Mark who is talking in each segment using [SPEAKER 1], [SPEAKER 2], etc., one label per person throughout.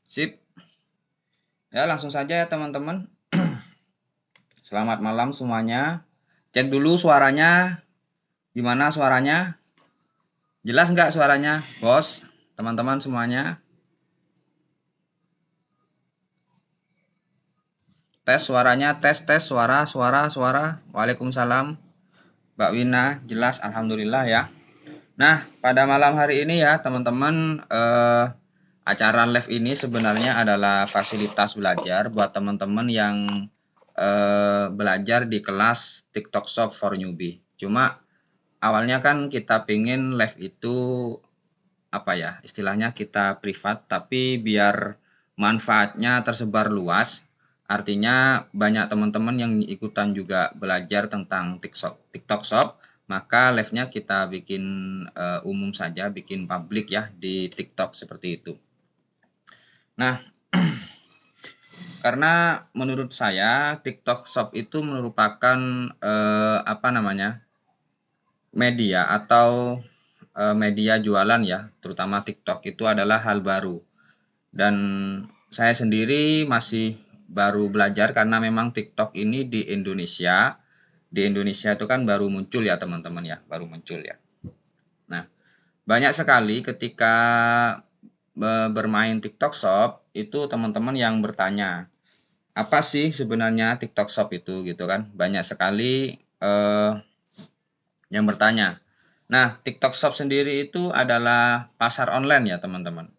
[SPEAKER 1] Sip. Ya, langsung saja ya teman-teman. Selamat malam semuanya. Cek dulu suaranya. Gimana suaranya? Jelas nggak suaranya, bos? Teman-teman semuanya. Tes suaranya, tes suara. Waalaikumsalam. Mbak Wina, jelas alhamdulillah ya. Nah, pada malam hari ini ya teman-teman, acara live ini sebenarnya adalah fasilitas belajar buat teman-teman yang belajar di kelas TikTok Shop for Newbie. Cuma awalnya kan kita pengen live itu apa ya, istilahnya kita privat, tapi biar manfaatnya tersebar luas. Artinya banyak teman-teman yang ikutan juga belajar tentang TikTok Shop, maka live-nya kita bikin umum saja, bikin publik ya di TikTok seperti itu. Nah, karena menurut saya TikTok Shop itu merupakan apa namanya, media atau media jualan ya, terutama TikTok itu adalah hal baru. Dan saya sendiri masih baru belajar karena memang TikTok ini di Indonesia. Di Indonesia itu kan baru muncul ya teman-teman ya, baru muncul ya. Nah, banyak sekali ketika bermain TikTok Shop itu teman-teman yang bertanya, apa sih sebenarnya TikTok Shop itu gitu kan? Banyak sekali yang bertanya. Nah, TikTok Shop sendiri itu adalah pasar online ya teman-teman.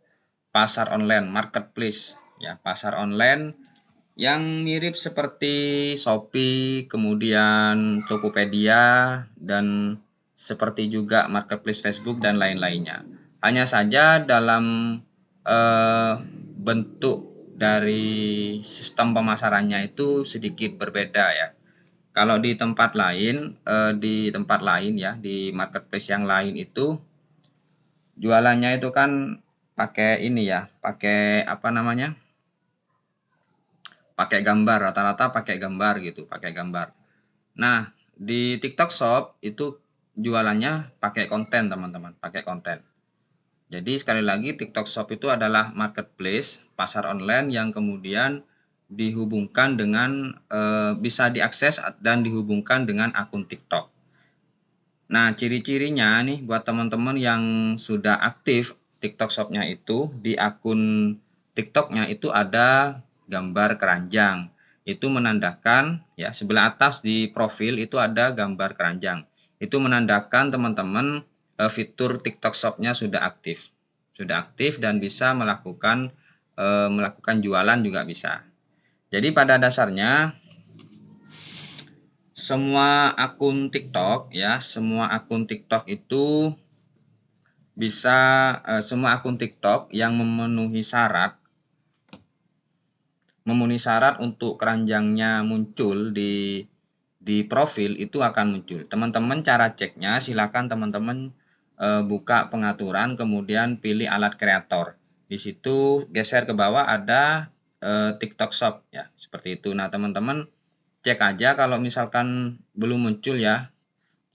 [SPEAKER 1] Pasar online, marketplace ya, pasar online yang mirip seperti Shopee, kemudian Tokopedia, dan seperti juga marketplace Facebook dan lain-lainnya. Hanya saja dalam bentuk dari sistem pemasarannya itu sedikit berbeda ya. Kalau di tempat lain ya, di marketplace yang lain itu jualannya itu kan pakai ini ya, pakai apa namanya? Pakai gambar, rata-rata pakai gambar gitu, pakai gambar. Nah, di TikTok Shop itu jualannya pakai konten, teman-teman, pakai konten. Jadi sekali lagi TikTok Shop itu adalah marketplace, pasar online yang kemudian dihubungkan dengan bisa diakses dan dihubungkan dengan akun TikTok. Nah, ciri-cirinya nih buat teman-teman yang sudah aktif TikTok Shop-nya itu, di akun TikTok-nya itu ada gambar keranjang. Itu menandakan ya, sebelah atas di profil itu ada gambar keranjang. Itu menandakan teman-teman fitur TikTok Shop-nya sudah aktif. Sudah aktif dan bisa melakukan jualan juga bisa. Jadi pada dasarnya semua akun TikTok itu bisa semua akun TikTok yang memenuhi syarat untuk keranjangnya muncul di profil itu akan muncul. Teman-teman cara ceknya silakan teman-teman buka pengaturan kemudian pilih alat kreator. Di situ geser ke bawah ada TikTok Shop ya, seperti itu. Nah, teman-teman cek aja kalau misalkan belum muncul ya.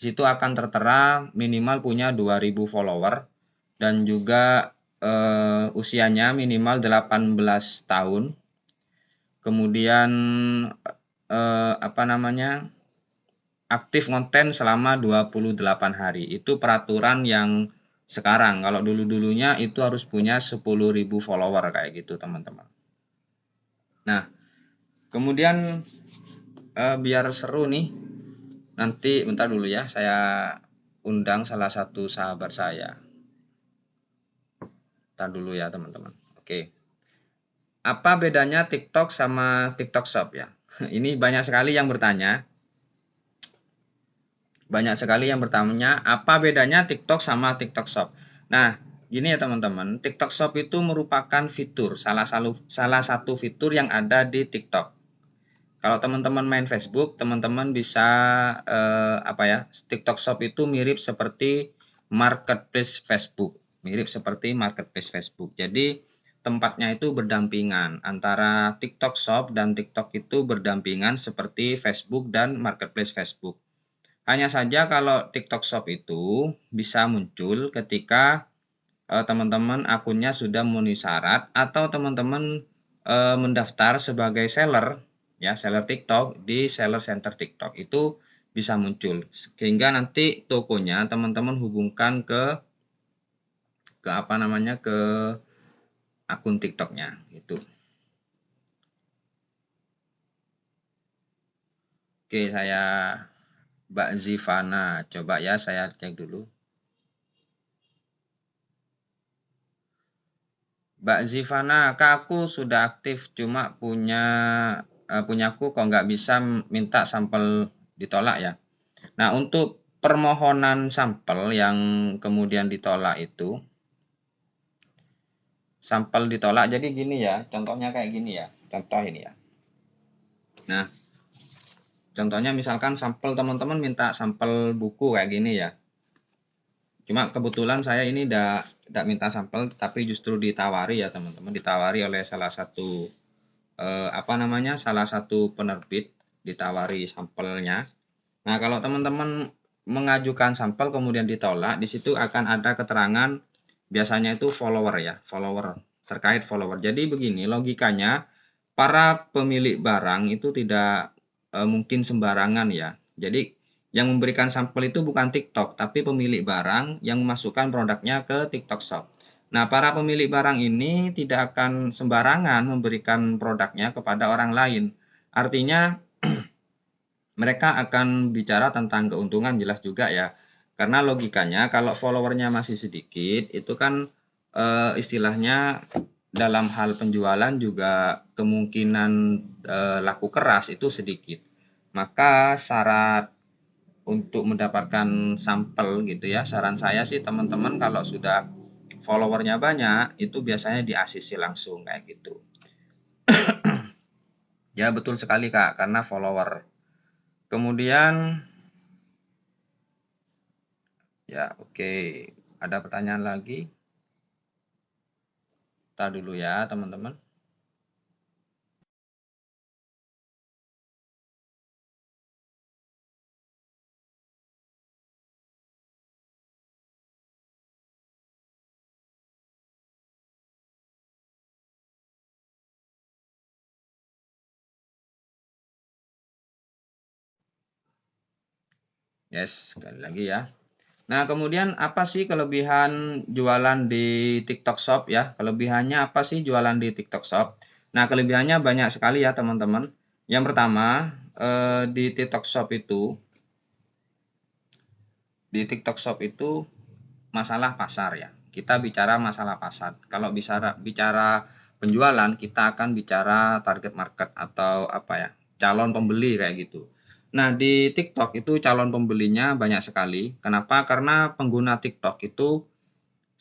[SPEAKER 1] Di situ akan tertera minimal punya 2000 follower dan juga usianya minimal 18 tahun. Kemudian apa namanya? Aktif konten selama 28 hari. Itu peraturan yang sekarang. Kalau dulu-dulunya itu harus punya 10.000 follower kayak gitu, teman-teman. Nah, kemudian biar seru nih, nanti bentar dulu ya, saya undang salah satu sahabat saya. Bentar dulu ya, teman-teman. Oke. Apa bedanya TikTok sama TikTok Shop ya? Ini banyak sekali yang bertanya. Banyak sekali yang bertanya, apa bedanya TikTok sama TikTok Shop? Nah, gini ya teman-teman, TikTok Shop itu merupakan fitur, salah satu fitur yang ada di TikTok. Kalau teman-teman main Facebook, teman-teman bisa TikTok Shop itu mirip seperti marketplace Facebook, Jadi tempatnya itu berdampingan antara TikTok Shop dan TikTok itu berdampingan seperti Facebook dan marketplace Facebook. Hanya saja kalau TikTok Shop itu bisa muncul ketika teman-teman akunnya sudah memenuhi syarat atau teman-teman mendaftar sebagai seller ya, seller TikTok di Seller Center TikTok itu bisa muncul sehingga nanti tokonya teman-teman hubungkan ke apa namanya ke akun TikToknya itu. Oke, saya Mbak Zivana coba ya saya cek dulu. Mbak Zivana, Kak aku sudah aktif cuma punyaku kok nggak bisa minta sampel ditolak ya. Nah, untuk permohonan sampel yang kemudian ditolak itu, sampel ditolak jadi gini ya, contohnya kayak gini ya, contoh ini ya. Nah, contohnya misalkan sampel teman-teman minta sampel buku kayak gini ya. Cuma kebetulan saya ini tidak minta sampel, tapi justru ditawari ya teman-teman, ditawari oleh salah satu salah satu penerbit, ditawari sampelnya. Nah, kalau teman-teman mengajukan sampel kemudian ditolak, di situ akan ada keterangan biasanya itu follower ya, follower terkait follower. Jadi begini logikanya, para pemilik barang itu tidak mungkin sembarangan ya. Jadi yang memberikan sampel itu bukan TikTok, tapi pemilik barang yang memasukkan produknya ke TikTok Shop. Nah, para pemilik barang ini tidak akan sembarangan memberikan produknya kepada orang lain. Artinya mereka akan bicara tentang keuntungan jelas juga ya. Karena logikanya kalau followernya masih sedikit, itu kan istilahnya dalam hal penjualan juga kemungkinan laku keras itu sedikit. Maka syarat untuk mendapatkan sampel gitu ya, saran saya sih teman-teman kalau sudah followernya banyak, itu biasanya di-ACC langsung kayak gitu. Ya betul sekali Kak, karena follower. Kemudian ya oke, ada pertanyaan lagi? Tar dulu ya teman-teman. Yes, sekali lagi ya. Nah, kemudian apa sih kelebihan jualan di TikTok Shop ya? Kelebihannya apa sih jualan di TikTok Shop? Nah, kelebihannya banyak sekali ya teman-teman. Yang pertama, di TikTok Shop itu masalah pasar ya. Kita bicara masalah pasar. Kalau bicara penjualan, kita akan bicara target market atau apa ya? Calon pembeli kayak gitu. Nah, di TikTok itu calon pembelinya banyak sekali. Kenapa? Karena pengguna TikTok itu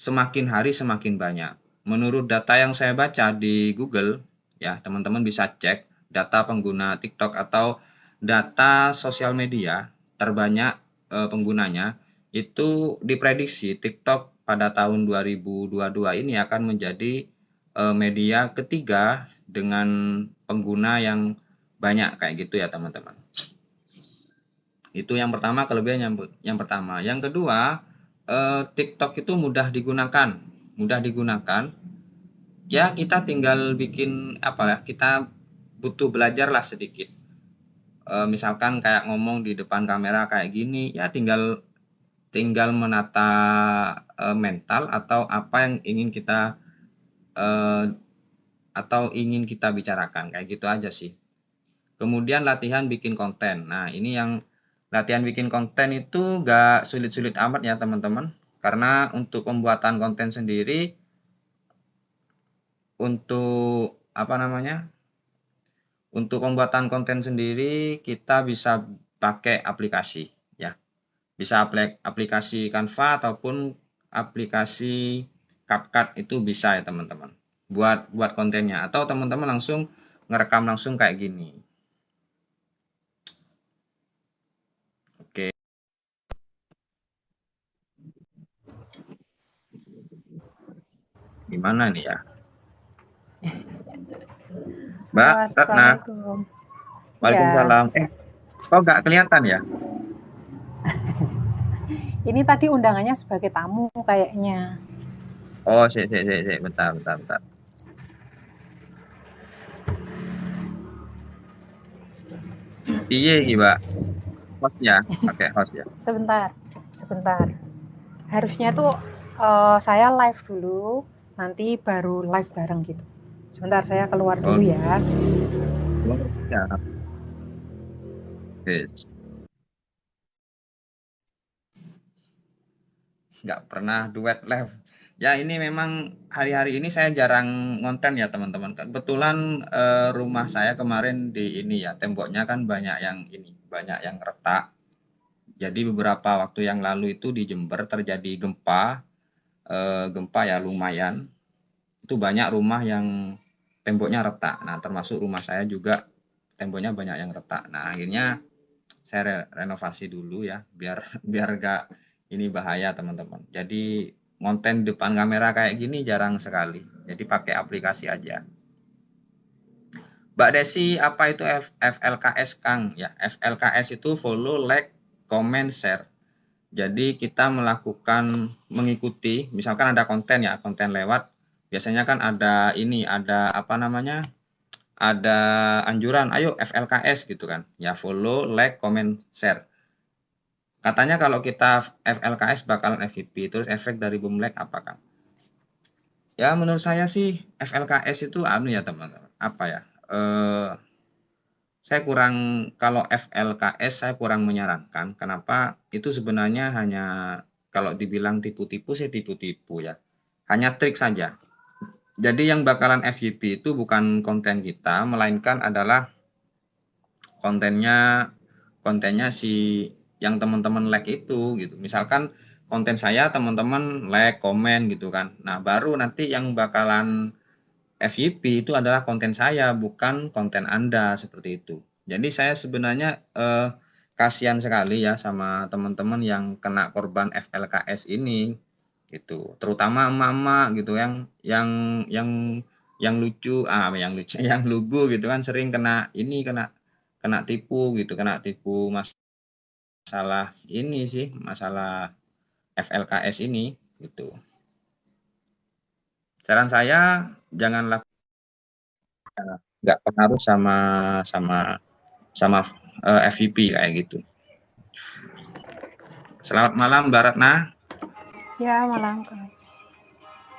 [SPEAKER 1] semakin hari semakin banyak. Menurut data yang saya baca di Google, ya teman-teman bisa cek data pengguna TikTok atau data sosial media terbanyak penggunanya itu diprediksi TikTok pada tahun 2022 ini akan menjadi media ketiga dengan pengguna yang banyak kayak gitu ya teman-teman. Itu yang pertama kelebihan yang pertama. Yang kedua, TikTok itu mudah digunakan. Mudah digunakan. Ya kita tinggal bikin apa ya? Kita butuh belajar lah sedikit. Misalkan kayak ngomong di depan kamera kayak gini, ya tinggal tinggal menata mental atau apa yang ingin kita eh, ingin kita bicarakan kayak gitu aja sih. Kemudian latihan bikin konten. Nah, ini yang latihan bikin konten itu gak sulit-sulit amat ya teman-teman. Karena untuk pembuatan konten sendiri, untuk apa namanya? Untuk pembuatan konten sendiri kita bisa pakai aplikasi ya. Bisa aplikasi Canva ataupun aplikasi CapCut itu bisa ya teman-teman. Buat kontennya atau teman-teman langsung ngerekam langsung kayak gini. Oke. Gimana nih ya? Mbak
[SPEAKER 2] Halo,
[SPEAKER 1] Ratna,
[SPEAKER 2] Assalamualaikum. Ya,
[SPEAKER 1] Waalaikumsalam. Kok nggak kelihatan ya?
[SPEAKER 2] ini tadi undangannya sebagai tamu kayaknya.
[SPEAKER 1] Oh, sik. Bentar, bentar, bentar. Piye iki, Mbak? Host ya? Pakai host ya?
[SPEAKER 2] Sebentar. Harusnya tuh saya live dulu, nanti baru live bareng gitu. Sebentar, saya keluar
[SPEAKER 1] Oh,
[SPEAKER 2] dulu ya.
[SPEAKER 1] ya. Yes. Nggak pernah duet live. Ya ini memang hari-hari ini saya jarang ngonten ya teman-teman. Kebetulan rumah saya kemarin di ini ya, temboknya kan banyak yang ini, banyak yang retak. Jadi beberapa waktu yang lalu itu di Jember terjadi gempa, gempa ya lumayan. Itu banyak rumah yang temboknya retak. Nah, termasuk rumah saya juga temboknya banyak yang retak. Nah, akhirnya saya renovasi dulu ya, biar biar gak ini bahaya teman-teman. Jadi konten depan kamera kayak gini jarang sekali. Jadi pakai aplikasi aja. Mbak Desi, apa itu FLKS Kang? Ya, FLKS itu follow, like, comment, share. Jadi kita melakukan mengikuti, misalkan ada konten ya, konten lewat. Biasanya kan ada ini, ada apa namanya? Ada anjuran, ayo FLKS gitu kan. Ya follow, like, comment, share. Katanya kalau kita FLKS bakalan FVP, terus efek dari Boomlag apa kan? Ya menurut saya sih FLKS itu anu ya teman-teman, apa ya? Eh, saya kurang kalau FLKS saya kurang menyarankan. Kenapa? Itu sebenarnya hanya kalau dibilang tipu-tipu sih tipu-tipu ya. Hanya trik saja. Jadi yang bakalan FYP itu bukan konten kita, melainkan adalah kontennya kontennya si yang teman-teman like itu gitu. Misalkan konten saya teman-teman like, komen gitu kan. Nah, baru nanti yang bakalan FYP itu adalah konten saya, bukan konten Anda seperti itu. Jadi saya sebenarnya kasihan sekali ya sama teman-teman yang kena korban FLKS ini gitu. Terutama emak-emak gitu yang yang lucu, yang lucu, yang lugu gitu kan sering kena ini kena kena tipu gitu, kena tipu masalah ini sih, masalah FLKS ini gitu. Saran saya janganlah nggak pengaruh sama sama sama FVP kayak gitu. Selamat malam Mbak Ratna.
[SPEAKER 2] Ya, malam.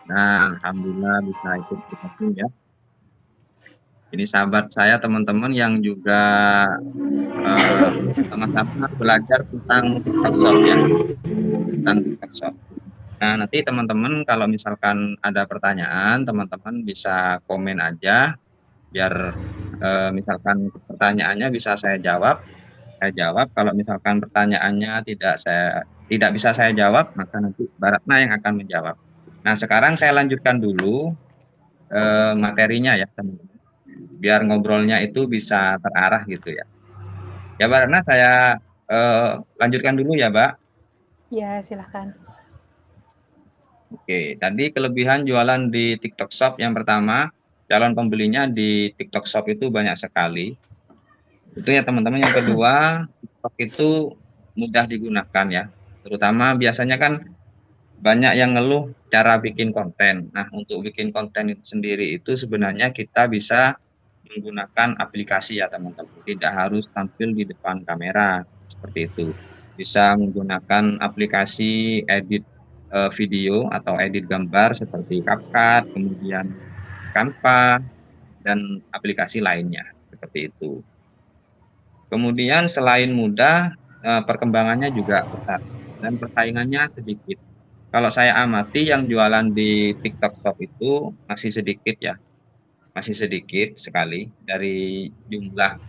[SPEAKER 1] Nah, alhamdulillah bisa ikut bergabung ya. Ini sahabat saya teman-teman yang juga sama-sama belajar tentang TikTok Shop ya, tentang TikTok Shop. Nah, nanti teman-teman kalau misalkan ada pertanyaan, teman-teman bisa komen aja biar misalkan pertanyaannya bisa saya jawab. Saya jawab. Kalau misalkan pertanyaannya tidak bisa saya jawab, maka nanti Baratna yang akan menjawab. Nah, sekarang saya lanjutkan dulu materinya ya, teman-teman. Biar ngobrolnya itu bisa terarah gitu ya. Ya, Baratna saya lanjutkan dulu ya, Mbak.
[SPEAKER 2] Ya, silahkan.
[SPEAKER 1] Oke, tadi kelebihan jualan di TikTok Shop yang pertama, calon pembelinya di TikTok Shop itu banyak sekali. Itu ya teman-teman. Yang kedua, TikTok itu mudah digunakan ya. Terutama biasanya kan banyak yang ngeluh cara bikin konten. Nah, untuk bikin konten itu sendiri itu sebenarnya kita bisa menggunakan aplikasi ya teman-teman. Tidak harus tampil di depan kamera seperti itu. Bisa menggunakan aplikasi edit video atau edit gambar seperti CapCut, kemudian Canva dan aplikasi lainnya seperti itu. Kemudian selain mudah, perkembangannya juga besar dan persaingannya sedikit. Kalau saya amati yang jualan di TikTok Shop itu masih sedikit ya, masih sedikit sekali dari jumlah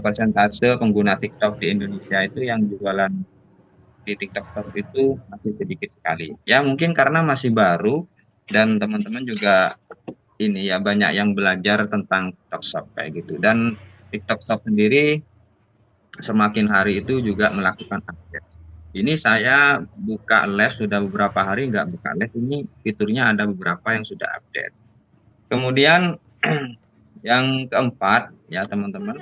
[SPEAKER 1] persentase pengguna TikTok di Indonesia itu yang jualan di TikTok Shop itu masih sedikit sekali. Ya mungkin karena masih baru dan teman-teman juga ini ya banyak yang belajar tentang TikTok Shop kayak gitu. Dan TikTok Shop sendiri semakin hari itu juga melakukan update. Ini saya buka live sudah beberapa hari nggak buka live, ini fiturnya ada beberapa yang sudah update. Kemudian yang keempat ya teman-teman,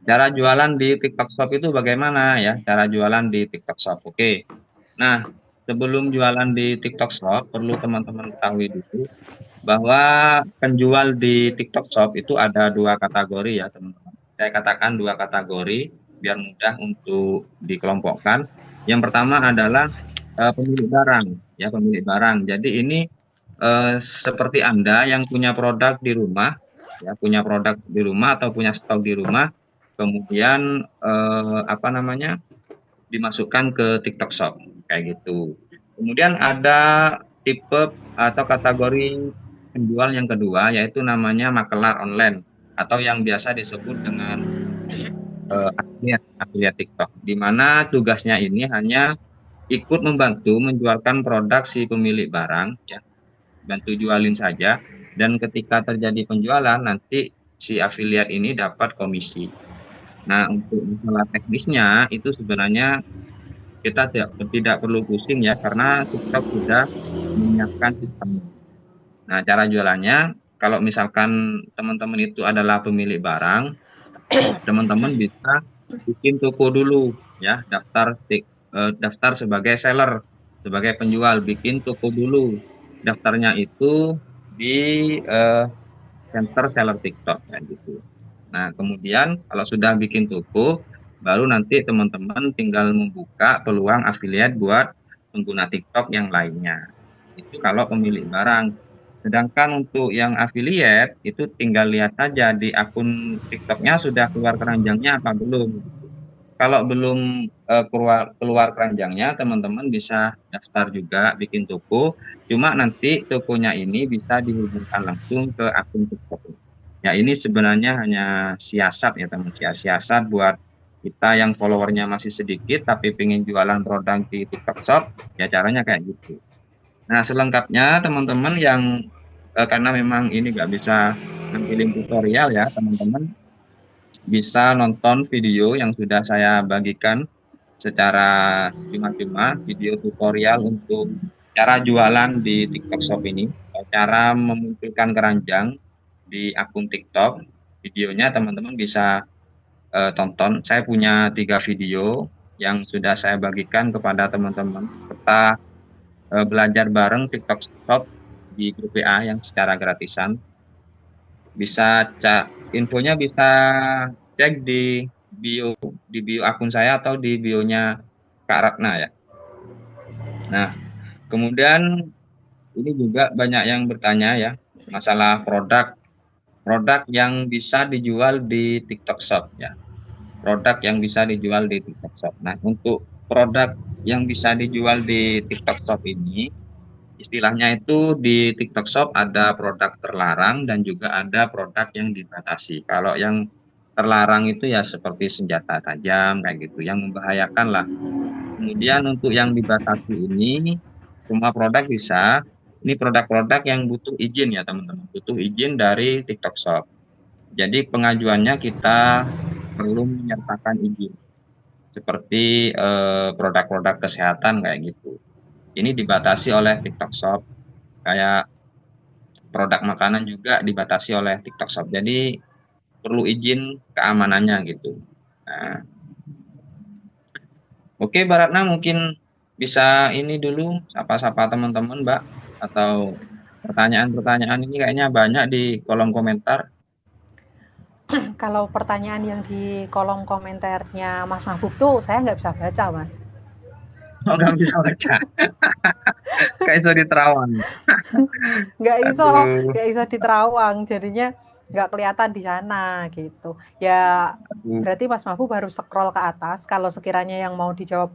[SPEAKER 1] cara jualan di TikTok Shop itu bagaimana ya? Cara jualan di TikTok Shop. Oke. Nah, sebelum jualan di TikTok Shop, perlu teman-teman ketahui dulu bahwa penjual di TikTok Shop itu ada dua kategori ya teman-teman. Saya katakan dua kategori biar mudah untuk dikelompokkan. Yang pertama adalah pemilik barang, ya pemilik barang. Jadi ini seperti Anda yang punya produk di rumah, ya punya produk di rumah atau punya stok di rumah, kemudian apa namanya dimasukkan ke TikTok Shop kayak gitu. Kemudian ada tipe atau kategori penjual yang kedua yaitu namanya makelar online atau yang biasa disebut dengan afiliat TikTok, di mana tugasnya ini hanya ikut membantu menjualkan produk si pemilik barang, ya, bantu jualin saja, dan ketika terjadi penjualan nanti si afiliat ini dapat komisi. Nah, untuk masalah teknisnya itu sebenarnya kita tidak perlu pusing ya, karena TikTok sudah menyiapkan sistemnya. Nah, cara jualannya, kalau misalkan teman-teman itu adalah pemilik barang, teman-teman bisa bikin toko dulu, ya, daftar sebagai seller, sebagai penjual, bikin toko dulu. Daftarnya itu di eh, center seller TikTok, kan gitu. Nah, kemudian kalau sudah bikin toko, baru nanti teman-teman tinggal membuka peluang afiliat buat pengguna TikTok yang lainnya. Itu kalau pemilik barang. Sedangkan untuk yang affiliate, itu tinggal lihat saja di akun TikToknya sudah keluar keranjangnya apa belum. Kalau belum keluar keranjangnya, teman-teman bisa daftar juga bikin toko. Cuma nanti tokonya ini bisa dihubungkan langsung ke akun TikTok. Ya ini sebenarnya hanya siasat ya teman, siasat buat kita yang followernya masih sedikit tapi pengen jualan produk di TikTok Shop, ya caranya kayak gitu. Nah selengkapnya teman-teman yang karena memang ini nggak bisa nampilin tutorial ya teman-teman, bisa nonton video yang sudah saya bagikan secara cuma-cuma, video tutorial untuk cara jualan di TikTok Shop ini, cara memunculkan keranjang di akun TikTok. Videonya teman-teman bisa tonton. Saya punya 3 video yang sudah saya bagikan kepada teman-teman serta belajar bareng TikTok Shop di grup WA yang secara gratisan. Bisa infonya bisa cek di bio akun saya atau di bionya Kak Ratna ya. Nah, kemudian ini juga banyak yang bertanya ya masalah produk yang bisa dijual di TikTok Shop ya. Produk yang bisa dijual di TikTok Shop. Nah, untuk produk yang bisa dijual di TikTok Shop ini istilahnya itu di TikTok Shop ada produk terlarang dan juga ada produk yang dibatasi. Kalau yang terlarang itu ya seperti senjata tajam kayak gitu, yang membahayakan lah. Kemudian untuk yang dibatasi ini semua produk bisa. Ini produk-produk yang butuh izin ya teman-teman, butuh izin dari TikTok Shop. Jadi pengajuannya kita perlu menyertakan izin seperti produk-produk kesehatan kayak gitu. Ini dibatasi oleh TikTok Shop. Kayak produk makanan juga dibatasi oleh TikTok Shop. Jadi perlu izin keamanannya gitu. Nah, oke Mbak Ratna mungkin bisa ini dulu sapa-sapa teman-teman Mbak, atau pertanyaan-pertanyaan ini kayaknya banyak di kolom komentar.
[SPEAKER 2] Kalau pertanyaan yang di kolom komentarnya Mas Mahbub tuh saya nggak bisa baca, Mas.
[SPEAKER 1] Oh nggak bisa baca. Kayak itu di terawang. Aduh,
[SPEAKER 2] Nggak iso diterawang, jadinya nggak kelihatan di sana gitu. Ya
[SPEAKER 1] aduh.
[SPEAKER 2] berarti Mas Mahbub harus scroll ke atas. Kalau sekiranya yang mau dijawab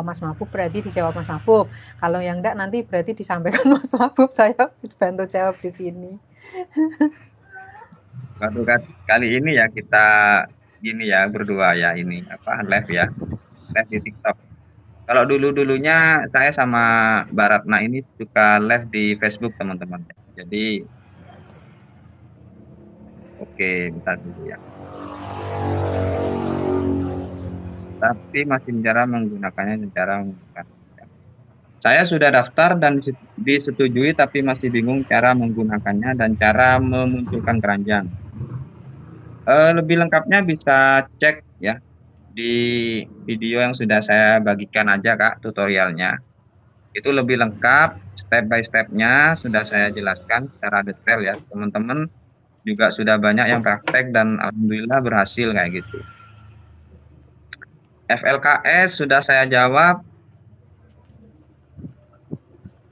[SPEAKER 2] Mas Mahbub berarti dijawab Mas Mahbub. Kalau yang enggak nanti berarti disampaikan Mas Mahbub. Saya bantu jawab di sini.
[SPEAKER 1] Baru kali ini ya kita gini ya berdua ya ini apa live ya, live di TikTok. Kalau dulu-dulunya saya sama Mbak Ratna ini suka live di Facebook teman-teman. Jadi oke bentar dulu ya. Tapi masih cara menggunakannya cara menggunakan. Saya sudah daftar dan disetujui tapi masih bingung cara menggunakannya dan cara memunculkan keranjang. Lebih lengkapnya bisa cek ya di video yang sudah saya bagikan aja Kak tutorialnya. Itu lebih lengkap, step by step-nya sudah saya jelaskan secara detail ya. Teman-teman juga sudah banyak yang praktek dan alhamdulillah berhasil kayak gitu. FLKS sudah saya jawab.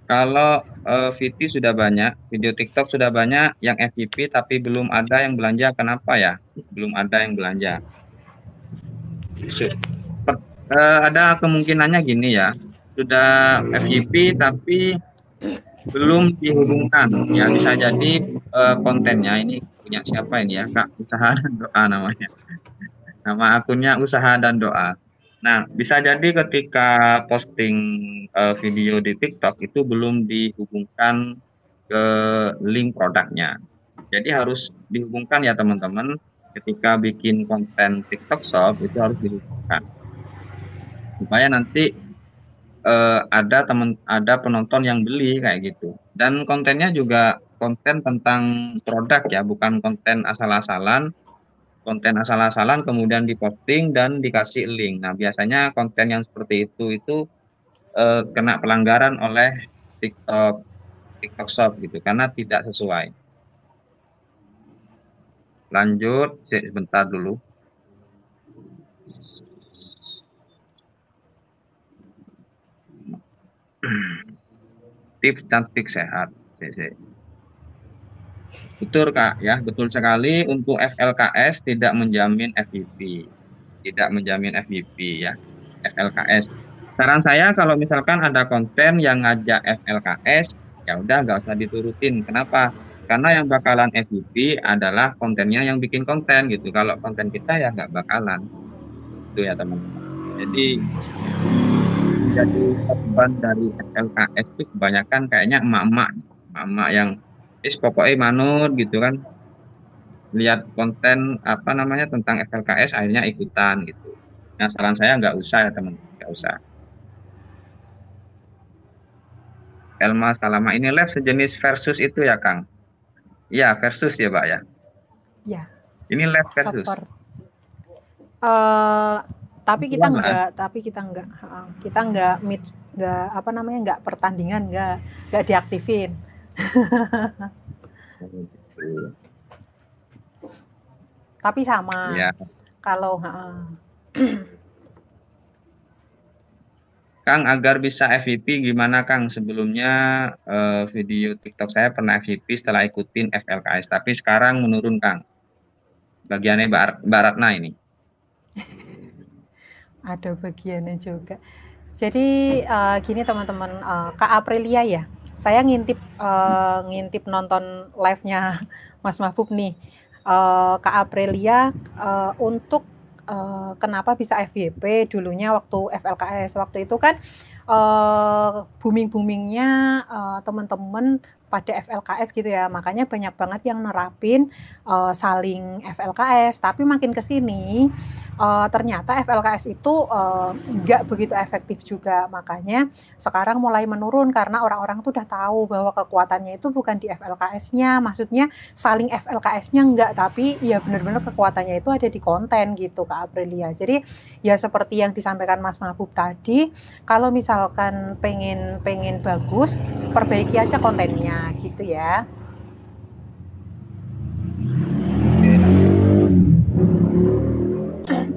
[SPEAKER 1] Kalau VT sudah banyak, video TikTok sudah banyak, yang FYP tapi belum ada yang belanja. Kenapa ya? Belum ada yang belanja. Ada kemungkinannya gini ya, sudah FYP tapi belum dihubungkan. Ya bisa jadi kontennya ini punya siapa ini ya, Kak Usaha dan Doa namanya. Nama akunnya Usaha dan Doa. Nah, bisa jadi ketika posting video di TikTok itu belum dihubungkan ke link produknya. Jadi harus dihubungkan ya teman-teman. Ketika bikin konten TikTok Shop itu harus dihubungkan supaya nanti ada penonton yang beli kayak gitu. Dan kontennya juga konten tentang produk ya, bukan konten asal-asalan. Konten asal-asalan kemudian diposting dan dikasih link. Nah, biasanya konten yang seperti itu kena pelanggaran oleh TikTok Shop gitu karena tidak sesuai. Lanjut, sebentar dulu. Tips cantik sehat. Betul Kak, ya betul sekali. Untuk FLKS tidak menjamin FYP, tidak menjamin FYP ya. FLKS. Saran saya kalau misalkan ada konten yang ngajak FLKS, ya udah nggak usah diturutin. Kenapa? Karena yang bakalan FYP adalah kontennya yang bikin konten gitu. Kalau konten kita ya nggak bakalan. Itu ya teman-teman. Jadi menjadi korban dari FLKS itu kebanyakan kayaknya emak-emak yang pokoknya manut gitu kan, lihat konten apa namanya tentang FLKS akhirnya ikutan gitu. Nah saran saya nggak usah ya teman, nggak usah. Elma Salama ini live sejenis versus itu ya Kang? Iya versus ya Pak ya.
[SPEAKER 2] Ya.
[SPEAKER 1] Ini live versus.
[SPEAKER 2] Tapi kita nggak meet, nggak apa namanya, nggak pertandingan, nggak diaktifin. Tapi sama
[SPEAKER 1] ya.
[SPEAKER 2] Kalau
[SPEAKER 1] Kang agar bisa FYP gimana Kang? Sebelumnya video TikTok saya pernah FYP setelah ikutin FLKS, tapi sekarang menurun Kang. Bagiannya Mbak Ratna ini.
[SPEAKER 2] Ada bagiannya juga. Jadi gini teman-teman, Kak Aprilia ya, saya ngintip nonton live-nya Mas Mahbub nih. Kak Aprilia untuk kenapa bisa FYP dulunya waktu FLKS. Waktu itu kan booming-boomingnya teman-teman pada FLKS gitu ya, makanya banyak banget yang nerapin saling FLKS. Tapi makin kesini ternyata FLKS itu nggak begitu efektif juga, makanya sekarang mulai menurun karena orang-orang tuh udah tahu bahwa kekuatannya itu bukan di FLKS-nya, maksudnya saling FLKS-nya enggak, tapi ya benar-benar kekuatannya itu ada di konten gitu Kak Aprilia. Jadi ya seperti yang disampaikan Mas Mahbub tadi, kalau misalkan pengen bagus, perbaiki aja kontennya gitu ya.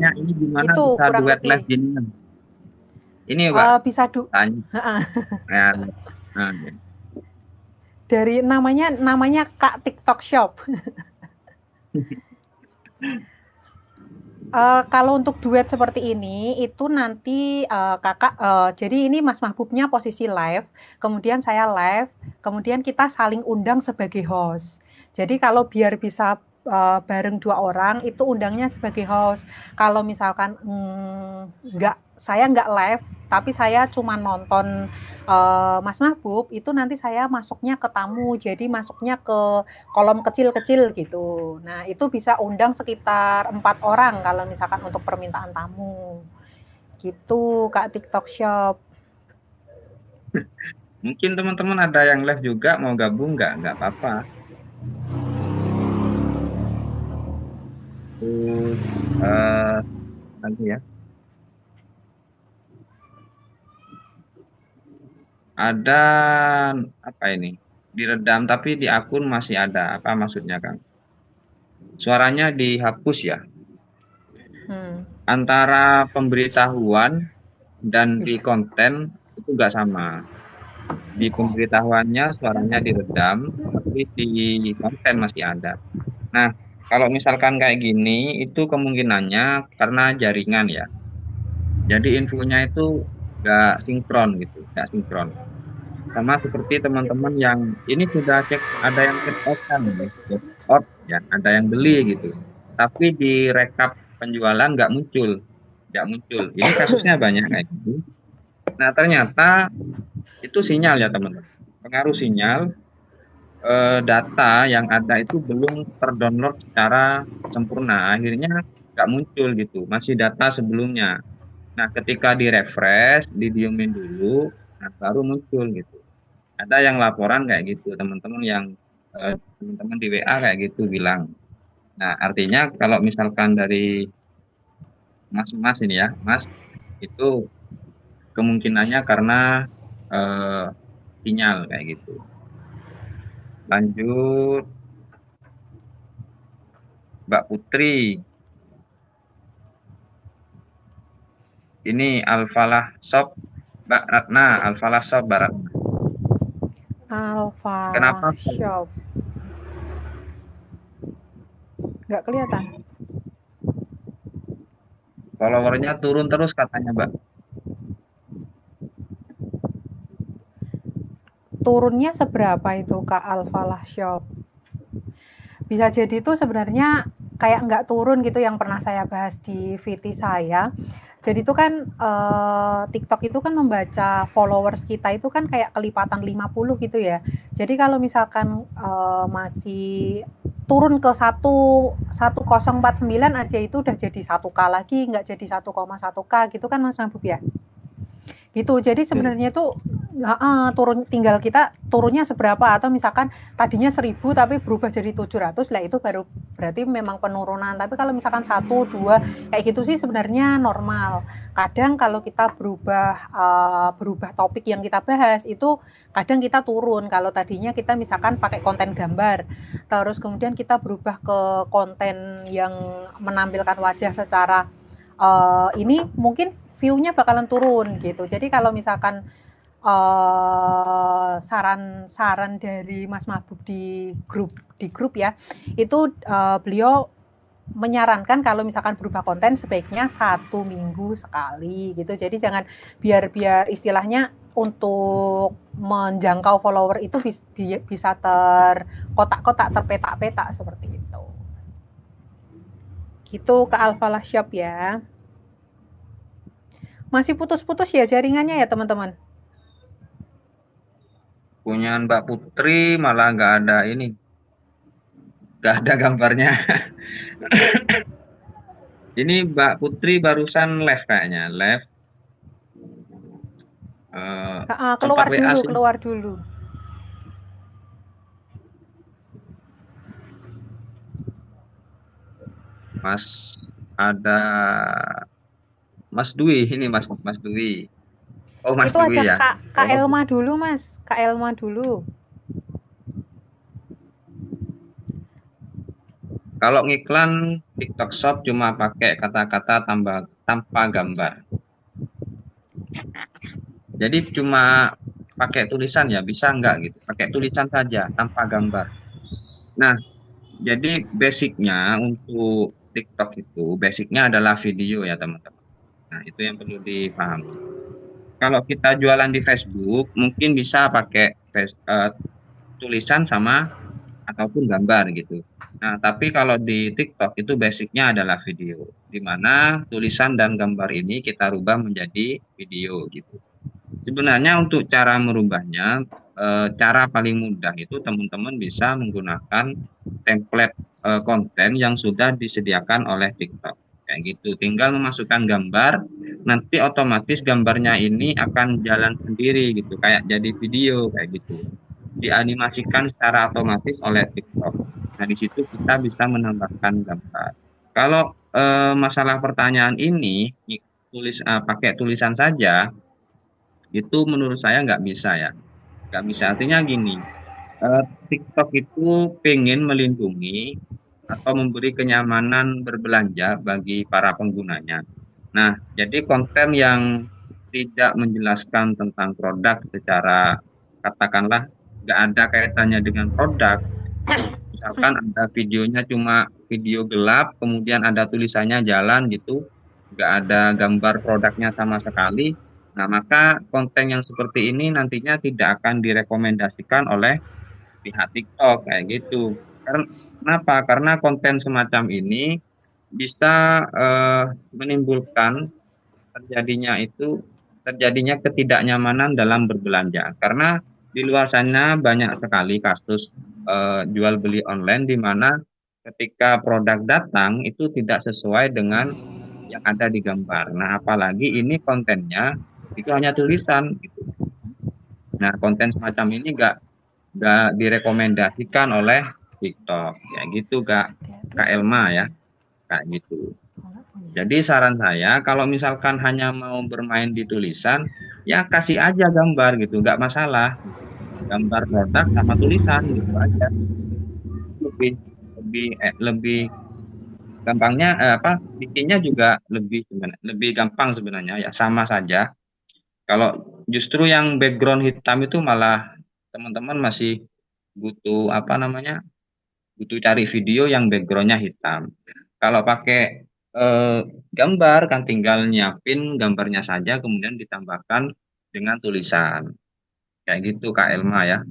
[SPEAKER 1] Ini gimana itu bisa duet live gini? Ini Pak.
[SPEAKER 2] Bisa
[SPEAKER 1] ya.
[SPEAKER 2] Dari namanya Kak TikTok Shop. Kalau untuk duet seperti ini itu nanti kakak, jadi ini Mas Mahbubnya posisi live, kemudian saya live, kemudian kita saling undang sebagai host. Jadi kalau biar bisa bareng 2 orang itu undangnya sebagai host. Kalau misalkan saya nggak live tapi saya cuma nonton Mas Mahbub, itu nanti saya masuknya ke tamu, jadi masuknya ke kolom kecil-kecil gitu. Nah itu bisa undang sekitar 4 orang kalau misalkan untuk permintaan tamu gitu Kak TikTok Shop.
[SPEAKER 1] Mungkin teman-teman ada yang live juga mau gabung nggak apa-apa. Nanti ya. ada apa ini? Diredam tapi di akun masih ada. Apa maksudnya, Kang? Suaranya dihapus ya.
[SPEAKER 2] Hmm,
[SPEAKER 1] Antara pemberitahuan dan di
[SPEAKER 2] bisa.
[SPEAKER 1] konten itu nggak sama. Di pemberitahuannya suaranya diredam, tapi di konten masih ada. Nah, kalau misalkan kayak gini, itu kemungkinannya karena jaringan ya. Jadi infonya itu nggak sinkron gitu, nggak sinkron. Sama seperti teman-teman yang ini sudah cek, ada yang check out kan, ya, check out ya, ada yang beli gitu. Tapi di rekap penjualan nggak muncul. Ini kasusnya banyak kayak gitu. Nah, ternyata itu sinyal ya teman-teman. Pengaruh sinyal, data yang ada itu belum terdownload secara sempurna. Akhirnya nggak muncul gitu, masih data sebelumnya. Nah, ketika di-refresh, didiemin dulu, nah baru muncul gitu. Ada yang laporan kayak gitu, teman-teman yang teman-teman di WA kayak gitu bilang. Nah, artinya kalau misalkan dari Mas-mas ini ya, Mas, itu kemungkinannya karena eh, sinyal kayak gitu. Lanjut, Mbak Putri. Ini Alfalah Shop, Mbak Ratna, Alfalah Shop, Mbak Ratna.
[SPEAKER 2] Alpha
[SPEAKER 1] Kenapa
[SPEAKER 2] Shop. Nggak kelihatan.
[SPEAKER 1] followernya turun terus katanya, Mbak?
[SPEAKER 2] Turunnya seberapa itu Kak Alpha Shop? Bisa jadi itu sebenarnya kayak nggak turun gitu yang pernah saya bahas di VT saya. Jadi itu kan TikTok itu kan membaca followers kita itu kan kayak kelipatan 50 gitu ya. Jadi kalau misalkan masih turun ke 1049 aja itu udah jadi 1K lagi, nggak jadi 1,1K gitu kan Mas Mabuk ya. Gitu. Jadi sebenarnya itu turun tinggal kita turunnya seberapa atau misalkan tadinya 1000 tapi berubah jadi 700 lah itu baru berarti memang penurunan. Tapi kalau misalkan 1 2 kayak gitu sih sebenarnya normal. Kadang kalau kita berubah topik yang kita bahas itu kadang kita turun kalau tadinya kita misalkan pakai konten gambar terus kemudian kita berubah ke konten yang menampilkan wajah secara ini mungkin view-nya bakalan turun gitu. Jadi kalau misalkan saran-saran dari Mas Mabuk di grup ya, itu beliau menyarankan kalau misalkan berubah konten sebaiknya 1 minggu sekali gitu. Jadi jangan biar istilahnya untuk menjangkau follower itu bisa terkotak-kotak, terpetak-petak seperti itu. Gitu ke Alpha Shop ya. Masih putus-putus ya jaringannya ya teman-teman.
[SPEAKER 1] Punya Mbak Putri malah nggak ada ini, nggak ada gambarnya. Ini Mbak Putri barusan live kayaknya, live. Sempat
[SPEAKER 2] Keluar
[SPEAKER 1] WA
[SPEAKER 2] dulu,
[SPEAKER 1] sih,
[SPEAKER 2] keluar dulu.
[SPEAKER 1] Mas. Ada Mas Dwi, ini Mas Dwi. Oh, Mas
[SPEAKER 2] Itu
[SPEAKER 1] Dwi
[SPEAKER 2] aja
[SPEAKER 1] ya.
[SPEAKER 2] Kak
[SPEAKER 1] Oh,
[SPEAKER 2] Elma dulu, Mas. Kak Elma dulu.
[SPEAKER 1] kalau ngiklan TikTok Shop cuma pakai kata-kata tanpa gambar. Jadi cuma pakai tulisan ya, bisa nggak gitu? Pakai tulisan saja tanpa gambar. Nah, jadi basicnya untuk TikTok itu, basicnya adalah video ya teman-teman. Nah, itu yang perlu dipahami. Kalau kita jualan di Facebook, mungkin bisa pakai tulisan sama ataupun gambar gitu. Nah, tapi kalau di TikTok itu basicnya adalah video, di mana tulisan dan gambar ini kita rubah menjadi video gitu. Sebenarnya untuk cara merubahnya, cara paling mudah itu teman-teman bisa menggunakan template konten yang sudah disediakan oleh TikTok. Kayak gitu, tinggal memasukkan gambar, nanti otomatis gambarnya ini akan jalan sendiri gitu, kayak jadi video kayak gitu. Dianimasikan secara otomatis oleh TikTok. Nah, di situ kita bisa menambahkan gambar. Kalau masalah pertanyaan ini pakai tulisan saja, Itu menurut saya nggak bisa ya. Nggak bisa, artinya gini, TikTok itu pengen melindungi atau memberi kenyamanan berbelanja bagi para penggunanya. Nah, jadi konten yang tidak menjelaskan tentang produk secara, katakanlah, nggak ada kaitannya dengan produk. Misalkan ada videonya cuma video gelap, kemudian ada tulisannya jalan gitu, nggak ada gambar produknya sama sekali. Nah, maka konten yang seperti ini nantinya tidak akan direkomendasikan oleh pihak TikTok kayak gitu. Kenapa? Karena konten semacam ini bisa menimbulkan terjadinya ketidaknyamanan dalam berbelanja. Karena di luar sana banyak sekali kasus jual beli online di mana ketika produk datang itu tidak sesuai dengan yang ada di gambar. Nah, apalagi ini kontennya itu hanya tulisan gitu. Nah, konten semacam ini nggak direkomendasikan oleh TikTok ya gitu Kak Elma ya, kayak gitu. Jadi saran saya kalau misalkan hanya mau bermain di tulisan, ya kasih aja gambar gitu, nggak masalah. Gambar produk sama tulisan gitu aja. Lebih lebih gampangnya, apa, bikinnya juga lebih gampang sebenarnya ya, sama saja. Kalau justru yang background hitam itu malah teman-teman masih butuh apa namanya, butuh cari video yang backgroundnya hitam. Kalau pakai gambar kan tinggal nyiapin gambarnya saja kemudian ditambahkan dengan tulisan. Kayak gitu Kak Elma ya.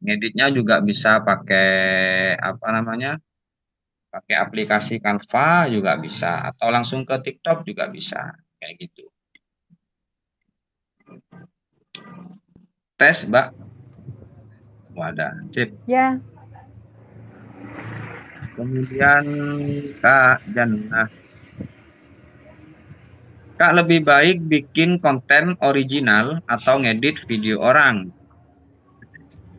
[SPEAKER 1] Ngeditnya juga bisa pakai apa namanya? Pakai aplikasi Canva juga bisa atau langsung ke TikTok juga bisa. Kayak gitu. Tes, Mbak. Wadah, sip.
[SPEAKER 2] Ya,
[SPEAKER 1] Kemudian Kak Jannah, Kak lebih baik bikin konten original atau ngedit video orang?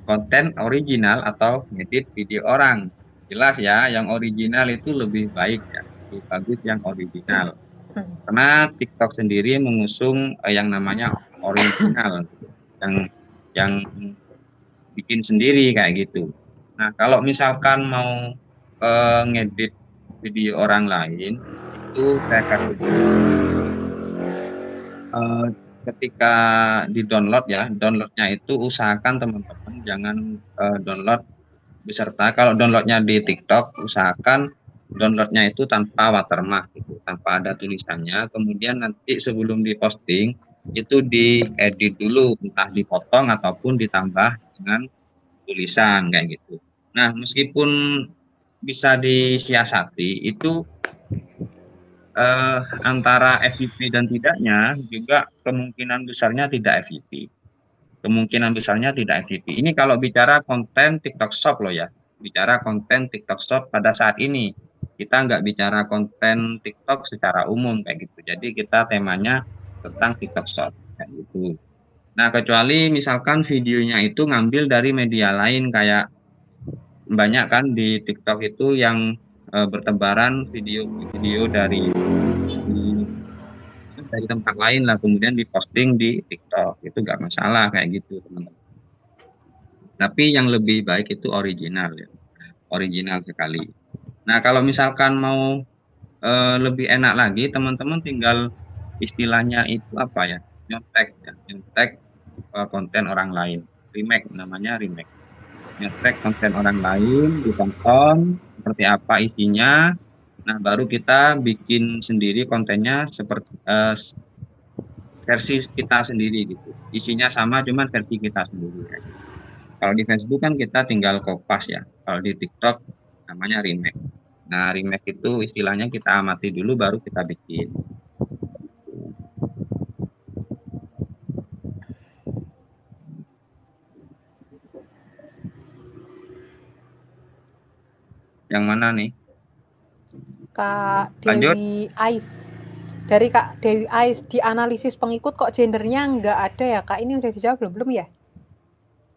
[SPEAKER 1] Konten original atau ngedit video orang? Jelas ya, yang original itu lebih baik ya, lebih bagus yang original. Karena TikTok sendiri mengusung yang namanya original, yang yang bikin sendiri kayak gitu. Nah, kalau misalkan mau ngedit video orang lain, itu saya kasih eh, ketika di-download ya, downloadnya itu usahakan teman-teman jangan download beserta. Kalau downloadnya di TikTok, usahakan downloadnya itu tanpa watermark gitu, tanpa ada tulisannya. Kemudian nanti sebelum diposting itu diedit dulu, entah dipotong ataupun ditambah dengan tulisan kayak gitu. Nah, meskipun bisa disiasati, itu antara FYP dan tidaknya juga kemungkinan besarnya tidak FYP. Kemungkinan besarnya tidak FYP. Ini kalau bicara konten TikTok Shop loh ya. Bicara konten TikTok Shop pada saat ini. Kita nggak bicara konten TikTok secara umum kayak gitu. Jadi kita temanya tentang TikTok Shop kayak gitu. Nah, kecuali misalkan videonya itu ngambil dari media lain kayak banyak kan di TikTok itu yang bertebaran video-video dari tempat lain lah kemudian diposting di TikTok itu nggak masalah kayak gitu teman-teman. Tapi yang lebih baik itu original ya, original sekali. Nah kalau misalkan mau lebih enak lagi teman-teman tinggal istilahnya itu apa ya, nyontek ya, nyontek konten orang lain, remake namanya remake. Ngetek konten orang lain, ditonton seperti apa isinya. Nah, baru kita bikin sendiri kontennya seperti versi kita sendiri gitu. Isinya sama, cuman versi kita sendiri. Kayak gitu. Kalau di Facebook kan kita tinggal kopas ya. Kalau di TikTok namanya remake. Nah, remake itu istilahnya kita amati dulu, baru kita bikin. Yang mana nih?
[SPEAKER 2] Kak
[SPEAKER 1] Lanjut?
[SPEAKER 2] Dewi Ais. Dari Kak Dewi Ais, di analisis pengikut kok gendernya nggak ada ya Kak? Ini udah dijawab belum ya?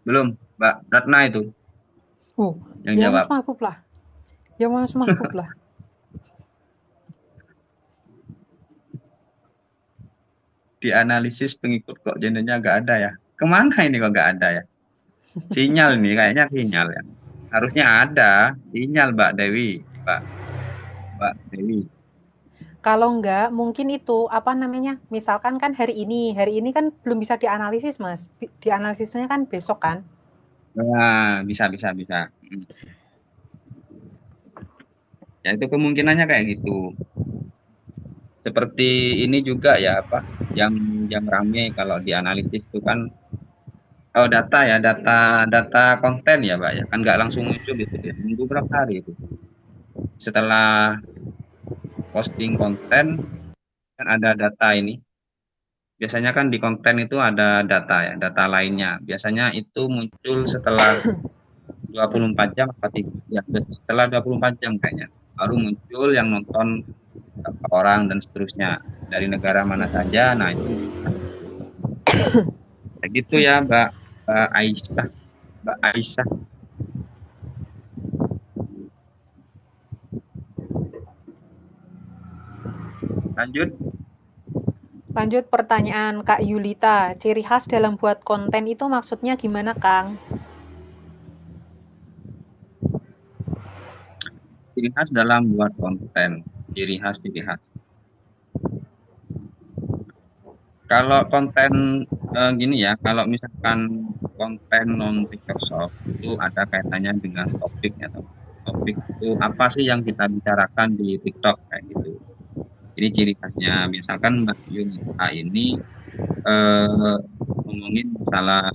[SPEAKER 1] Belum, Mbak Ratna itu
[SPEAKER 2] Oh,
[SPEAKER 1] yang
[SPEAKER 2] ya Mas
[SPEAKER 1] jawab.
[SPEAKER 2] Mahbub lah. Ya Mas Mahbub lah.
[SPEAKER 1] dianalisis pengikut kok gendernya nggak ada ya. Kemana ini kok nggak ada ya? Sinyal nih, kayaknya sinyal ya. Harusnya ada sinyal Mbak Dewi, Mbak Dewi.
[SPEAKER 2] Kalau enggak, mungkin itu apa namanya? Misalkan kan hari ini kan belum bisa dianalisis, Mas. Dianalisisnya kan besok kan?
[SPEAKER 1] Nah, bisa. Mm. Ya itu kemungkinannya kayak gitu. Seperti ini juga ya apa? Yang rame kalau dianalisis itu kan data ya, data konten ya, Pak ya. Kan nggak langsung muncul itu ya. Nunggu berapa hari itu. Setelah posting konten kan ada data ini. Biasanya kan di konten itu ada data ya, data lainnya. Biasanya itu muncul setelah 24 jam apa tiga, ya, setelah 24 jam kayaknya. Baru muncul yang nonton berapa orang dan seterusnya dari negara mana saja. Nah, itu kayak gitu ya, Mbak Aisyah. Mbak Aisyah. Lanjut.
[SPEAKER 2] Lanjut pertanyaan Kak Yulita. Ciri khas dalam buat konten itu maksudnya gimana, Kang?
[SPEAKER 1] Ciri khas dalam buat konten. Ciri khas. Kalau konten gini ya, kalau misalkan konten non TikTok Shop itu ada kaitannya dengan topik ya. Topik itu apa sih yang kita bicarakan di TikTok kayak gitu. Jadi ciri khasnya, misalkan Mbak Yunita ini eh, ngomongin masalah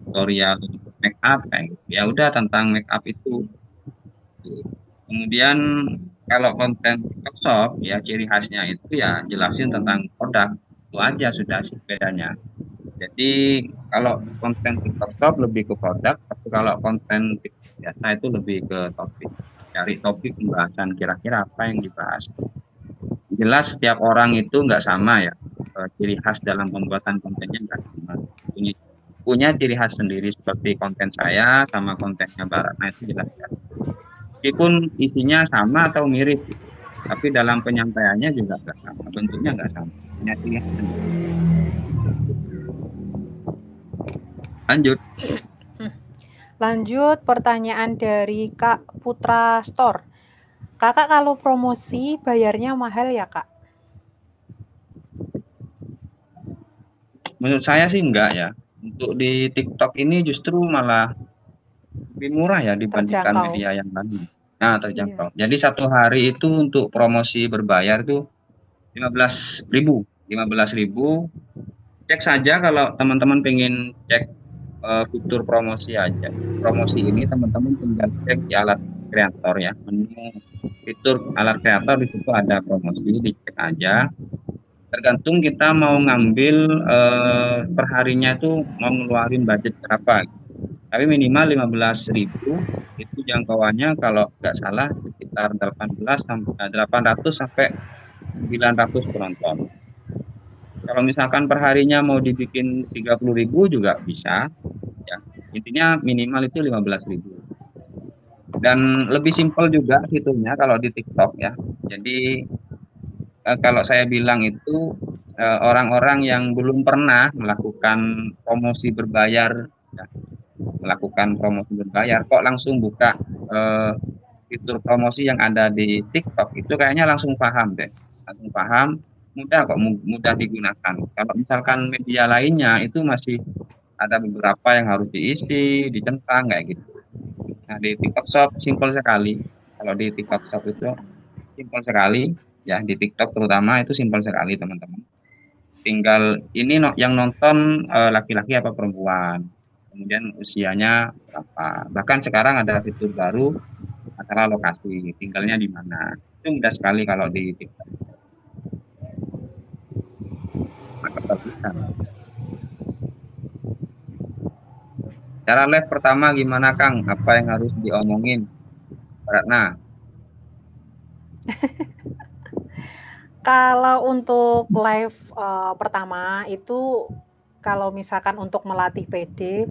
[SPEAKER 1] tutorial make up kayak gitu. Ya udah tentang make up itu. Kemudian kalau konten TikTok Shop ya ciri khasnya itu ya jelasin tentang produk. Itu aja sudah sih bedanya. Jadi kalau konten TikTok Shop lebih ke produk, tapi kalau konten TikTok biasa itu lebih ke topik. Cari topik pembahasan kira-kira apa yang dibahas. Jelas setiap orang itu nggak sama ya. Ciri khas dalam pembuatan kontennya nggak sama. Punya, punya ciri khas sendiri seperti konten saya sama kontennya Barat. Nah itu jelas ya. Meskipun isinya sama atau mirip, tapi dalam penyampaiannya juga nggak sama. Bentuknya nggak sama. Punya ciri khas sendiri. Lanjut.
[SPEAKER 2] Lanjut pertanyaan dari Kak Putra Store. Kakak kalau promosi bayarnya mahal ya, Kak?
[SPEAKER 1] Menurut saya sih enggak ya. Untuk di TikTok ini justru malah lebih murah ya dibandingkan
[SPEAKER 2] Terjangkau.
[SPEAKER 1] media yang lain. Nah,
[SPEAKER 2] Iya.
[SPEAKER 1] terjangkau. Jadi satu hari itu untuk promosi berbayar itu 15.000. 15.000. Cek saja kalau teman-teman pengen cek fitur promosi aja. Promosi ini teman-teman tinggal cek di alat kreator ya. Menu fitur alat kreator di situ ada promosi, dicek aja. Tergantung kita mau ngambil perharinya itu mau ngeluarin budget berapa. Tapi minimal 15.000 itu jangkauannya kalau nggak salah sekitar 800 sampai 900 penonton. Kalau misalkan perharinya mau dibikin 30.000 juga bisa. Ya. Intinya minimal itu 15.000. Dan lebih simpel juga fiturnya kalau di TikTok ya. Jadi kalau saya bilang itu orang-orang yang belum pernah melakukan promosi berbayar, ya, melakukan promosi berbayar, kok langsung buka eh, fitur promosi yang ada di TikTok itu kayaknya langsung paham deh, langsung paham, mudah kok, mudah digunakan. Kalau misalkan media lainnya itu masih ada beberapa yang harus diisi, dicentang kayak gitu. Nah di TikTok Shop simpel sekali. Kalau di TikTok Shop itu simpel sekali, ya di TikTok terutama itu simpel sekali teman-teman. Tinggal ini yang nonton laki-laki apa perempuan, kemudian usianya berapa. Bahkan sekarang ada fitur baru masalah lokasi, tinggalnya di mana. Itu mudah sekali kalau di TikTok. Maka bagusan. Cara live pertama gimana Kang? Apa yang harus diomongin? Nah,
[SPEAKER 2] Kalau untuk live pertama itu kalau misalkan untuk melatih PD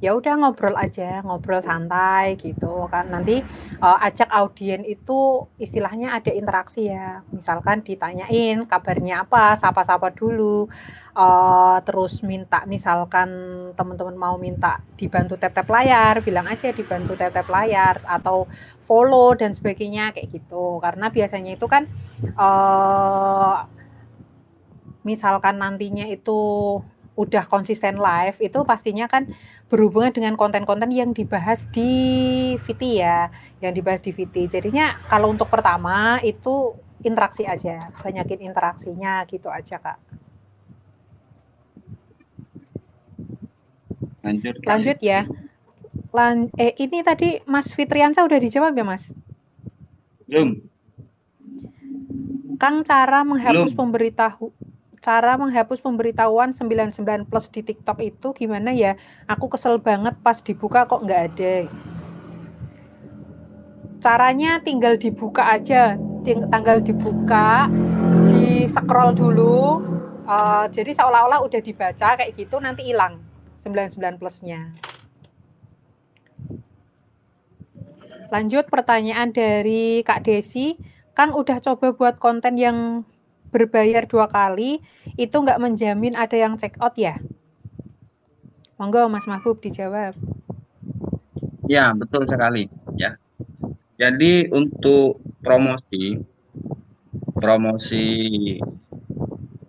[SPEAKER 2] ya udah ngobrol aja, ngobrol santai gitu kan. Nanti ajak audien itu istilahnya ada interaksi ya. Misalkan ditanyain kabarnya apa, sapa-sapa dulu. Terus minta misalkan teman-teman mau minta dibantu tap-tap layar, bilang aja dibantu tap-tap layar atau follow dan sebagainya kayak gitu. Karena biasanya itu kan misalkan nantinya itu udah konsisten live, itu pastinya kan berhubungan dengan konten-konten yang dibahas di VT ya, yang dibahas di VT. Jadinya kalau untuk pertama itu interaksi aja, banyakin interaksinya gitu aja Kak.
[SPEAKER 1] Lanjut Kak.
[SPEAKER 2] Lanjut ya. Ini tadi Mas Fitriansa udah dijawab ya Mas?
[SPEAKER 1] Belum.
[SPEAKER 2] Kang,
[SPEAKER 1] Belum.
[SPEAKER 2] cara menghapus pemberitahuan 99 plus di TikTok itu gimana ya? Aku kesel banget pas dibuka kok nggak ada. Caranya tinggal dibuka aja, tinggal dibuka, di scroll dulu, jadi seolah-olah udah dibaca kayak gitu, nanti hilang 99 plusnya. Lanjut pertanyaan dari Kak Desi, Kang udah coba buat konten yang berbayar 2 kali, itu nggak menjamin ada yang check out ya? Monggo Mas Mahbub dijawab.
[SPEAKER 1] Ya, betul sekali ya. Jadi untuk promosi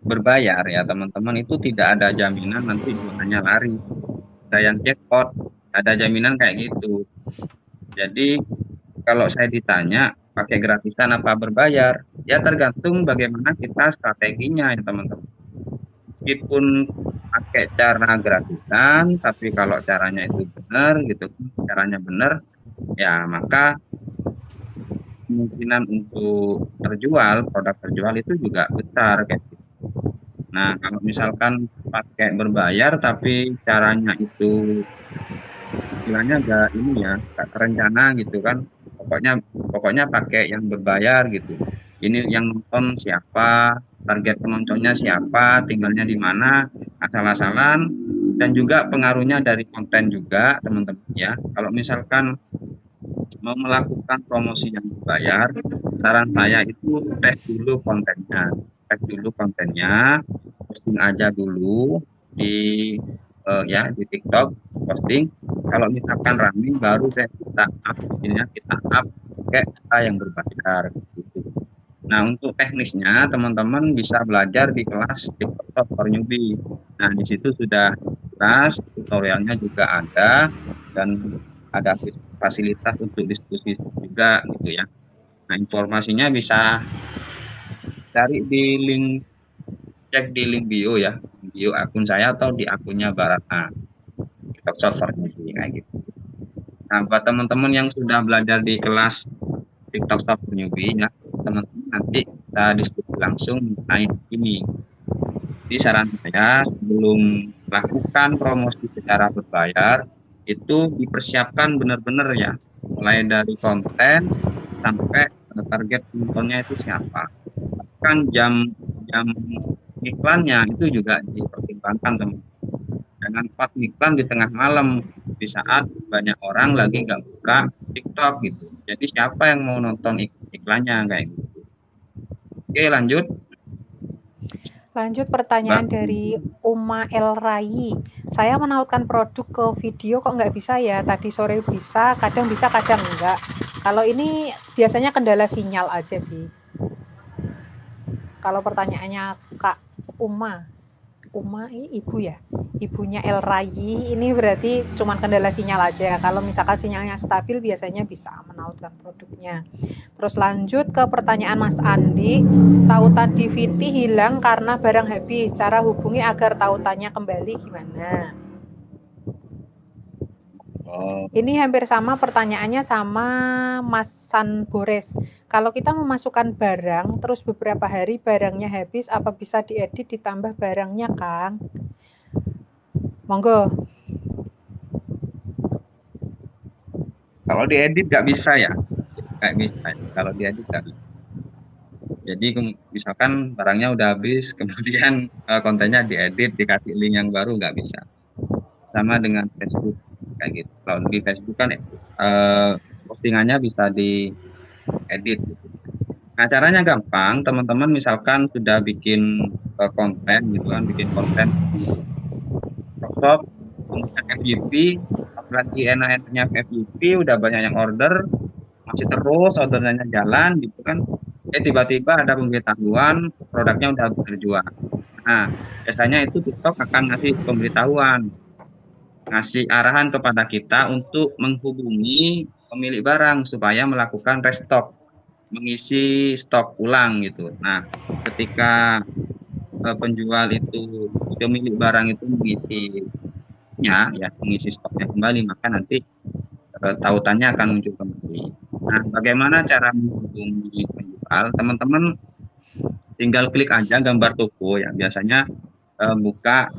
[SPEAKER 1] berbayar ya teman-teman itu tidak ada jaminan nanti hanya lari. Ada yang jackpot, ada jaminan kayak gitu. Jadi kalau saya ditanya pakai gratisan apa berbayar, ya tergantung bagaimana kita strateginya ya teman-teman. Meskipun pakai cara gratisan, tapi kalau caranya itu benar gitu, caranya benar, ya maka kemungkinan untuk produk terjual itu juga besar kayak gitu. Nah, kalau misalkan pakai berbayar tapi caranya itu istilahnya agak ini ya, agak terencana gitu kan. Pokoknya pakai yang berbayar gitu. Ini yang nonton siapa, target penontonnya siapa, tinggalnya di mana, asal-asalan dan juga pengaruhnya dari konten juga, teman-teman ya. Kalau misalkan mau melakukan promosi yang berbayar, saran saya itu tes dulu kontennya, posting aja dulu di di TikTok, posting. Kalau misalkan rame, baru deh kita up pakai data yang berbayar gitu. Nah, untuk teknisnya teman-teman bisa belajar di kelas TikTok for Newbie. Nah, di situ sudah jelas, tutorialnya juga ada dan ada fasilitas untuk diskusi juga gitu ya. Nah, informasinya bisa cek di link bio ya, bio akun saya atau di akunnya Barata TikTok Shop for Newbie kayak gitu. Nah, buat teman-teman yang sudah belajar di kelas TikTok Shop for Newbie ya, teman-teman nanti kita diskusi langsung mengenai ini. Jadi saran saya sebelum melakukan promosi secara berbayar itu dipersiapkan benar-benar ya, mulai dari konten sampai target penontonnya itu siapa. Kan jam iklannya itu juga dipertimbangkan teman. Jangan pas iklan di tengah malam di saat banyak orang lagi nggak buka TikTok gitu. Jadi siapa yang mau nonton iklannya kayak gitu. Oke, lanjut.
[SPEAKER 2] Lanjut pertanyaan
[SPEAKER 1] Mbak.
[SPEAKER 2] dari Uma El Rai. Saya menautkan produk ke video kok nggak bisa ya? Tadi sore bisa, kadang enggak. Kalau ini biasanya kendala sinyal aja sih. Kalau pertanyaannya Kak Uma ini ibu ya, ibunya El Rayi, ini berarti cuma kendala sinyal aja. Kalau misalkan sinyalnya stabil biasanya bisa menautkan produknya. Terus lanjut ke pertanyaan Mas Andi, tautan DVT hilang karena barang habis, cara hubungi agar tautannya kembali gimana? Ini hampir sama pertanyaannya sama Mas San Bores. Kalau kita memasukkan barang, terus beberapa hari barangnya habis, apa bisa diedit ditambah barangnya, Kang? Monggo.
[SPEAKER 1] Kalau diedit nggak bisa ya, kayak bisa. Kalau diedit nggak bisa. Jadi misalkan barangnya udah habis, kemudian kontennya diedit, dikasih link yang baru nggak bisa. Sama dengan Facebook. kayak gitu. Kalau di Facebook kan postingannya bisa diedit gitu. Nah, caranya gampang, teman-teman misalkan sudah bikin konten gitu kan, bikin konten Microsoft, kemudian FYP, apalagi enak-enaknya FYP, udah banyak yang order, masih terus orderannya jalan gitu kan, tiba-tiba ada pemberitahuan produknya udah terjual. Nah, biasanya itu TikTok akan ngasih pemberitahuan, ngasih arahan kepada kita untuk menghubungi pemilik barang supaya melakukan restock, mengisi stok ulang gitu. Nah, ketika penjual itu, pemilik barang itu mengisi stoknya kembali, maka nanti tautannya akan muncul kembali. Nah, bagaimana cara menghubungi penjual? Teman-teman tinggal klik aja gambar toko ya. Biasanya buka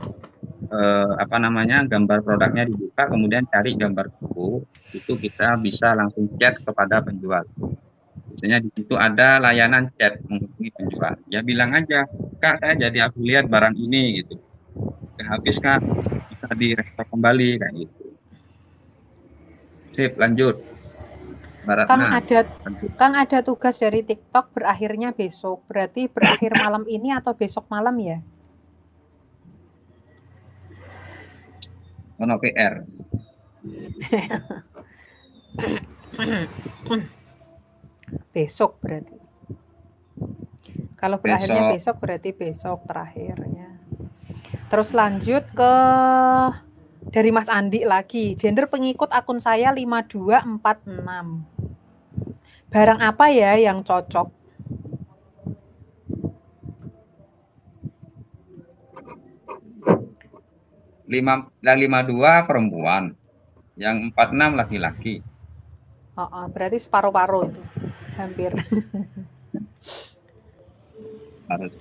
[SPEAKER 1] apa namanya, gambar produknya dibuka, kemudian cari gambar toko, itu kita bisa langsung chat kepada penjual. Biasanya di situ ada layanan chat menghubungi penjual. Ya bilang aja, Kak, saya jadi afiliat barang ini gitu. Udah habis Kak, bisa di-restock kembali kayak gitu. Sip, lanjut.
[SPEAKER 2] Kang
[SPEAKER 1] Baratna,
[SPEAKER 2] ada
[SPEAKER 1] lanjut.
[SPEAKER 2] Kang ada tugas dari TikTok berakhirnya besok. Berarti berakhir malam ini atau besok malam ya?
[SPEAKER 1] Ono PR.
[SPEAKER 2] Besok berarti. Kalau berakhirnya
[SPEAKER 1] Besok
[SPEAKER 2] besok berarti besok terakhirnya. Terus lanjut ke dari Mas Andi lagi. Gender pengikut akun saya 5246. Barang apa ya yang cocok?
[SPEAKER 1] 52 perempuan, yang 46 laki-laki.
[SPEAKER 2] Berarti separuh-paruh itu. Hampir.
[SPEAKER 1] Harus.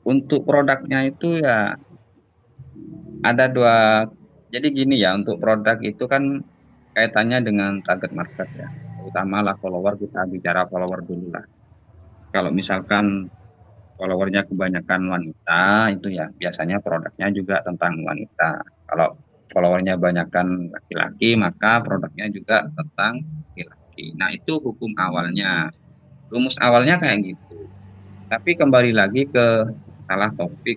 [SPEAKER 1] Untuk produknya itu ya ada dua. Jadi gini ya, untuk produk itu kan kaitannya dengan target market ya. Terutama lah follower, kita bicara follower dulu lah. Kalau misalkan followernya kebanyakan wanita, itu ya biasanya produknya juga tentang wanita. Kalau followernya banyakkan laki-laki, maka produknya juga tentang laki-laki. Nah, itu hukum awalnya. Rumus awalnya kayak gitu. Tapi kembali lagi ke salah topik.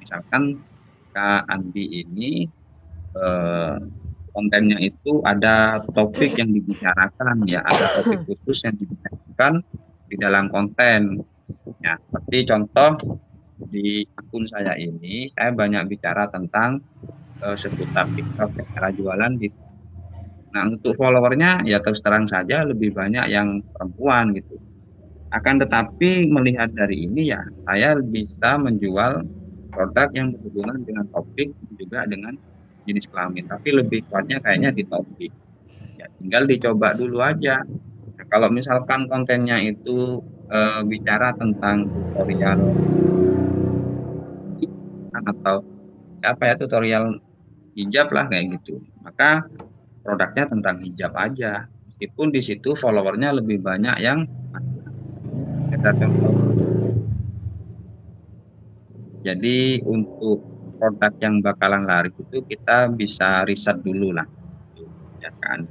[SPEAKER 1] Misalkan Kak Andi ini eh, kontennya itu ada topik yang dibicarakan ya, ada topik khusus yang dibicarakan di dalam konten. Ya, seperti contoh di akun saya ini, saya banyak bicara tentang seputar TikTok, ya, cara jualan di. Nah, untuk followernya ya terus terang saja lebih banyak yang perempuan gitu. Akan tetapi melihat dari ini ya, saya bisa menjual produk yang berhubungan dengan topik juga dengan jenis kelamin. Tapi lebih kuatnya kayaknya di topik. Ya, tinggal dicoba dulu aja. Nah, kalau misalkan kontennya itu bicara tentang tutorial atau apa ya, tutorial hijab lah kayak gitu, maka produknya tentang hijab aja. Meskipun di situ followernya lebih banyak yang kita contoh. Jadi untuk produk yang bakalan laris itu kita bisa riset dulu lah, ya kan.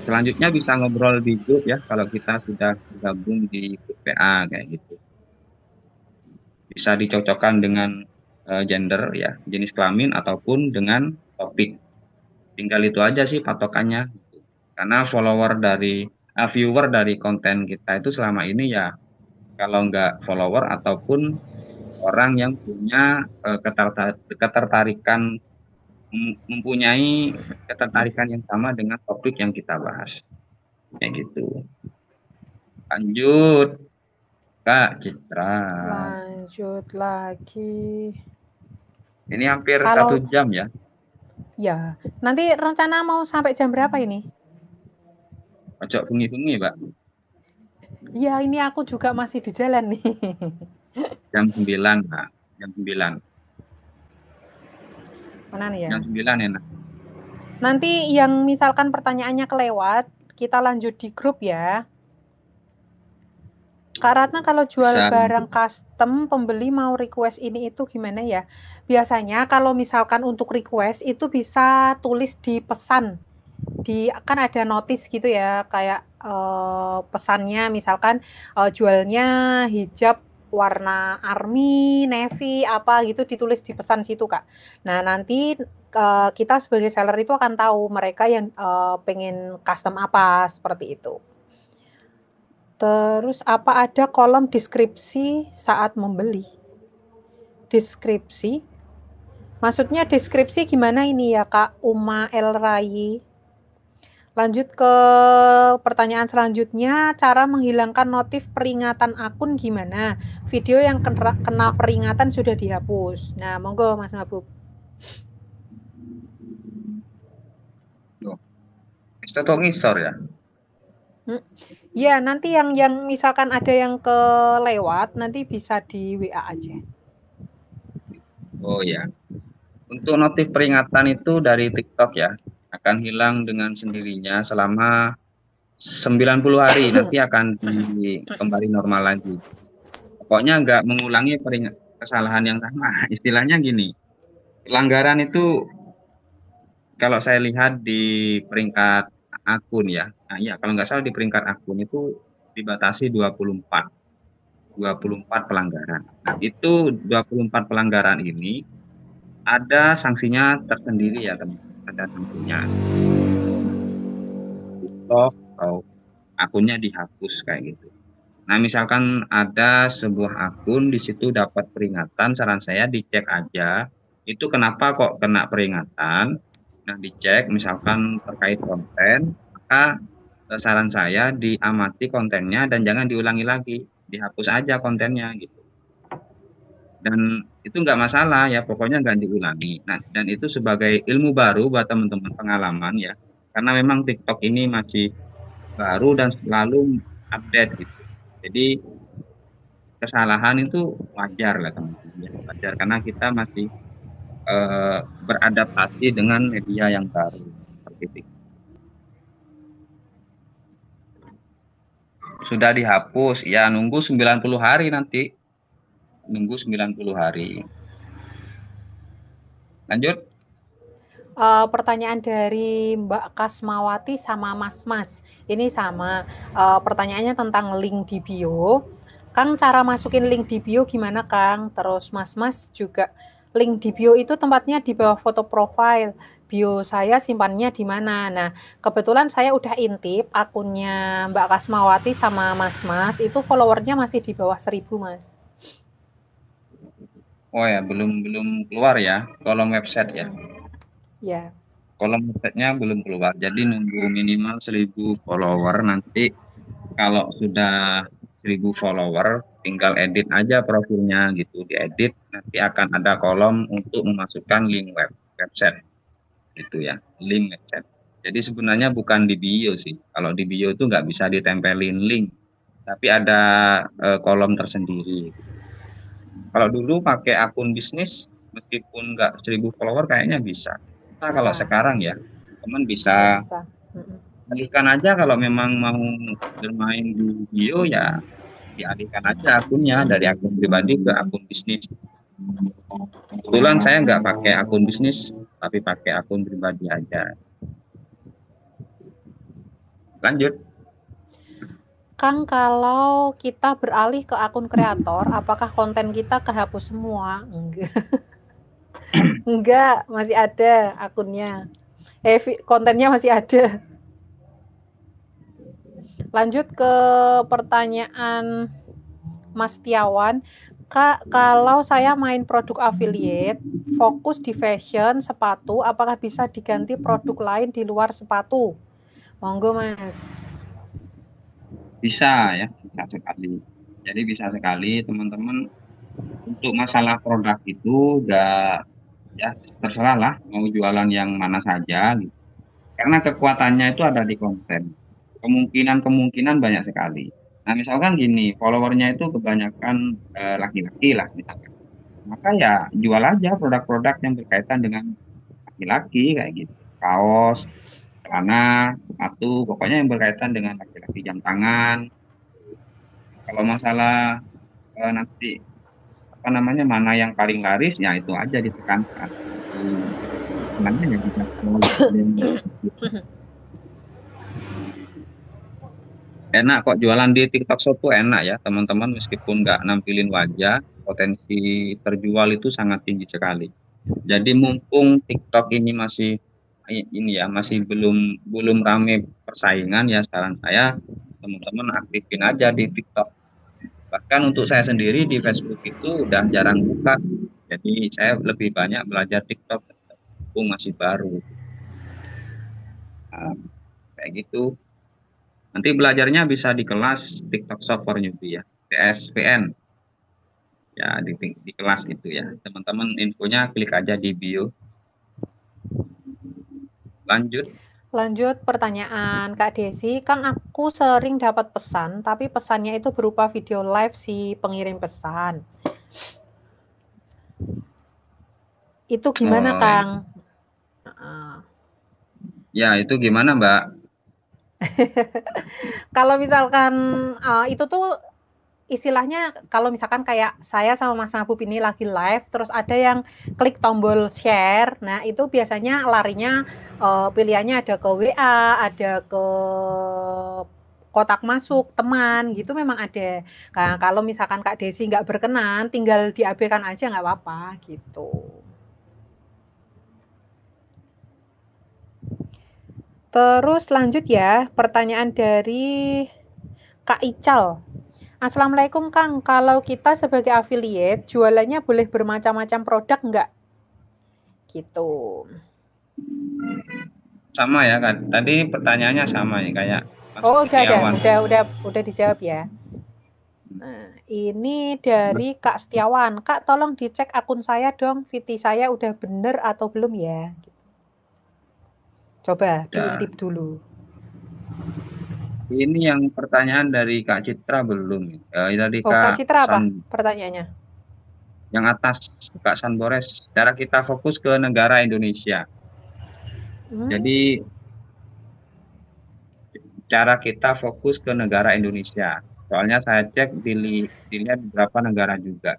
[SPEAKER 1] Selanjutnya bisa ngobrol di grup ya, kalau kita sudah gabung di grup PA kayak gitu. Bisa dicocokkan dengan gender ya, jenis kelamin ataupun dengan topik. Tinggal itu aja sih patokannya. Karena viewer dari konten kita itu selama ini ya, kalau nggak follower ataupun orang yang punya ketertarikan, mempunyai ketertarikan yang sama dengan topik yang kita bahas. Kayak gitu. Lanjut, Kak Citra.
[SPEAKER 2] Lanjut lagi.
[SPEAKER 1] Ini hampir
[SPEAKER 2] Kalau
[SPEAKER 1] 1 jam ya.
[SPEAKER 2] ya, nanti rencana mau sampai jam berapa ini?
[SPEAKER 1] Ojo bengi-bengi, Mbak.
[SPEAKER 2] Iya, ini aku juga masih di jalan nih.
[SPEAKER 1] Jam 9, Mbak. Jam 9.
[SPEAKER 2] Mana nih ya?
[SPEAKER 1] Jam 9 enak.
[SPEAKER 2] Nanti yang misalkan pertanyaannya kelewat, kita lanjut di grup ya. Kak Ratna, kalau jual
[SPEAKER 1] Bisa
[SPEAKER 2] barang custom, pembeli mau request ini itu gimana ya? Biasanya kalau misalkan untuk request itu bisa tulis di pesan. Kan ada notis gitu ya, kayak pesannya misalkan jualnya hijab warna army, navy, apa gitu ditulis di pesan situ, Kak. Nah, nanti kita sebagai seller itu akan tahu mereka yang pengen custom apa seperti itu. Terus apa ada kolom deskripsi saat membeli? Deskripsi? Maksudnya deskripsi gimana ini ya, Kak Uma El Rai? Lanjut ke pertanyaan selanjutnya, cara menghilangkan notif peringatan akun gimana? Video yang kena peringatan sudah dihapus. Nah, monggo Mas Mabuk.
[SPEAKER 1] tuh. Bisa tuh ngisor ya.
[SPEAKER 2] Ya, nanti yang misalkan ada yang kelewat, nanti bisa di WA aja.
[SPEAKER 1] Oh ya. Untuk notif peringatan itu dari TikTok ya, akan hilang dengan sendirinya selama 90 hari, nanti akan kembali normal lagi. Pokoknya nggak mengulangi kesalahan yang sama. Istilahnya gini, pelanggaran itu kalau saya lihat di peringkat akun ya, nah iya kalau nggak salah di peringkat akun itu dibatasi 24 pelanggaran. Nah, itu 24 pelanggaran ini ada sanksinya tersendiri ya teman-teman. Ada sanksinya. Stop atau akunnya dihapus kayak gitu. Nah, misalkan ada sebuah akun di situ dapat peringatan, saran saya dicek aja itu kenapa kok kena peringatan. Nah, dicek misalkan terkait konten, maka saran saya diamati kontennya dan jangan diulangi lagi, dihapus aja kontennya gitu. Dan itu nggak masalah ya, pokoknya nggak diulangi. Nah, dan itu sebagai ilmu baru buat teman-teman, pengalaman ya, karena memang TikTok ini masih baru dan selalu update gitu. Jadi kesalahan itu wajar lah teman-teman ya, wajar karena kita masih beradaptasi dengan media yang baru seperti itu. Sudah dihapus ya, nunggu 90 hari nanti, nunggu 90 hari. Lanjut.
[SPEAKER 2] Pertanyaan dari Mbak Kasmawati sama Mas. Ini sama. Pertanyaannya tentang link di bio. Kang, cara masukin link di bio gimana, Kang? Terus Mas juga link di bio itu tempatnya di bawah foto profile. Bio saya simpannya di mana? Nah, kebetulan saya udah intip akunnya Mbak Kasmawati sama Mas itu followernya masih di bawah 1.000, Mas.
[SPEAKER 1] Oh ya, belum belum keluar ya kolom website ya.
[SPEAKER 2] Ya.
[SPEAKER 1] Kolom websitenya belum keluar. Jadi nunggu minimal 1.000 follower, nanti kalau sudah 1.000 follower tinggal edit aja profilnya gitu, diedit nanti akan ada kolom untuk memasukkan link website gitu ya, link website. Jadi sebenarnya bukan di bio sih. Kalau di bio itu nggak bisa ditempelin link, tapi ada kolom tersendiri. Kalau dulu pakai akun bisnis, meskipun nggak 1.000 follower kayaknya bisa. Nah, kalau
[SPEAKER 2] Bisa.
[SPEAKER 1] sekarang ya, teman
[SPEAKER 2] Ya
[SPEAKER 1] bisa
[SPEAKER 2] bisa. Mm-mm.
[SPEAKER 1] alihkan aja kalau memang mau bermain di bio ya, dialihkan aja akunnya dari akun pribadi ke akun bisnis. Kebetulan saya nggak pakai akun bisnis, tapi pakai akun pribadi aja. Lanjut.
[SPEAKER 2] Kang, kalau kita beralih ke akun kreator, apakah konten kita kehapus semua? Enggak. Enggak, masih ada akunnya. Kontennya masih ada. Lanjut ke pertanyaan Mas Tiawan. Kak, kalau saya main produk affiliate, fokus di fashion, sepatu, apakah bisa diganti produk lain di luar sepatu? Monggo, Mas.
[SPEAKER 1] Bisa ya, bisa sekali. Jadi bisa sekali teman-teman, untuk masalah produk itu udah ya terserah lah mau jualan yang mana saja gitu. Karena kekuatannya itu ada di konten. Kemungkinan-kemungkinan banyak sekali. Nah, misalkan gini, followernya itu kebanyakan laki-laki lah misalkan. Maka ya jual aja produk-produk yang berkaitan dengan laki-laki kayak gitu. Kaos, celana, sepatu, pokoknya yang berkaitan dengan laki-laki, jam tangan. Kalau masalah nanti apa namanya mana yang paling laris, ya itu aja ditekankan. Di mana ya bisa selalu ada yang enak kok jualan di TikTok Shop tuh enak ya teman-teman, meskipun nggak nampilin wajah, potensi terjual itu sangat tinggi sekali. Jadi mumpung TikTok ini masih ini ya masih belum belum rame persaingan, ya saran saya teman-teman aktifin aja di TikTok. Bahkan untuk saya sendiri di Facebook itu udah jarang buka, jadi saya lebih banyak belajar TikTok mumpung masih baru. Nah, kayak gitu. Nanti belajarnya bisa di kelas TikTok Shop for Newbie ya, PSPN. Ya di kelas itu ya. Teman-teman infonya klik aja di bio. Lanjut.
[SPEAKER 2] Lanjut pertanyaan Kak Desi, Kang aku sering dapat pesan, tapi pesannya itu berupa video live si pengirim pesan. Itu gimana
[SPEAKER 1] Oh,
[SPEAKER 2] Kang?
[SPEAKER 1] ya itu gimana Mbak?
[SPEAKER 2] Kalau misalkan itu tuh istilahnya kalau misalkan kayak saya sama Mas Nabub ini lagi live, terus ada yang klik tombol share, nah itu biasanya larinya pilihannya ada ke WA, ada ke kotak masuk teman gitu memang ada. Nah, kalau misalkan Kak Desi nggak berkenan, tinggal diabaikan aja nggak apa-apa gitu. Terus lanjut ya, pertanyaan dari Kak Ical. Assalamualaikum Kang, kalau kita sebagai affiliate jualannya boleh bermacam-macam produk nggak? Gitu.
[SPEAKER 1] Sama ya kan. Tadi pertanyaannya sama ya kayak Mas
[SPEAKER 2] Oh udah ada,
[SPEAKER 1] Setiawan.
[SPEAKER 2] udah dijawab ya. Nah, ini dari Kak Setiawan. Kak, tolong dicek akun saya dong, VT saya udah bener atau belum ya? Coba
[SPEAKER 1] Ya.
[SPEAKER 2] diintip dulu.
[SPEAKER 1] Ini yang pertanyaan dari Kak Citra belum. Dari
[SPEAKER 2] Oh, Kak
[SPEAKER 1] Kak
[SPEAKER 2] Citra apa
[SPEAKER 1] San,
[SPEAKER 2] pertanyaannya?
[SPEAKER 1] yang atas Kak Sanbores. Cara kita fokus ke negara Indonesia.
[SPEAKER 2] Hmm?
[SPEAKER 1] Jadi cara kita fokus ke negara Indonesia. Soalnya saya cek dilihat beberapa negara juga.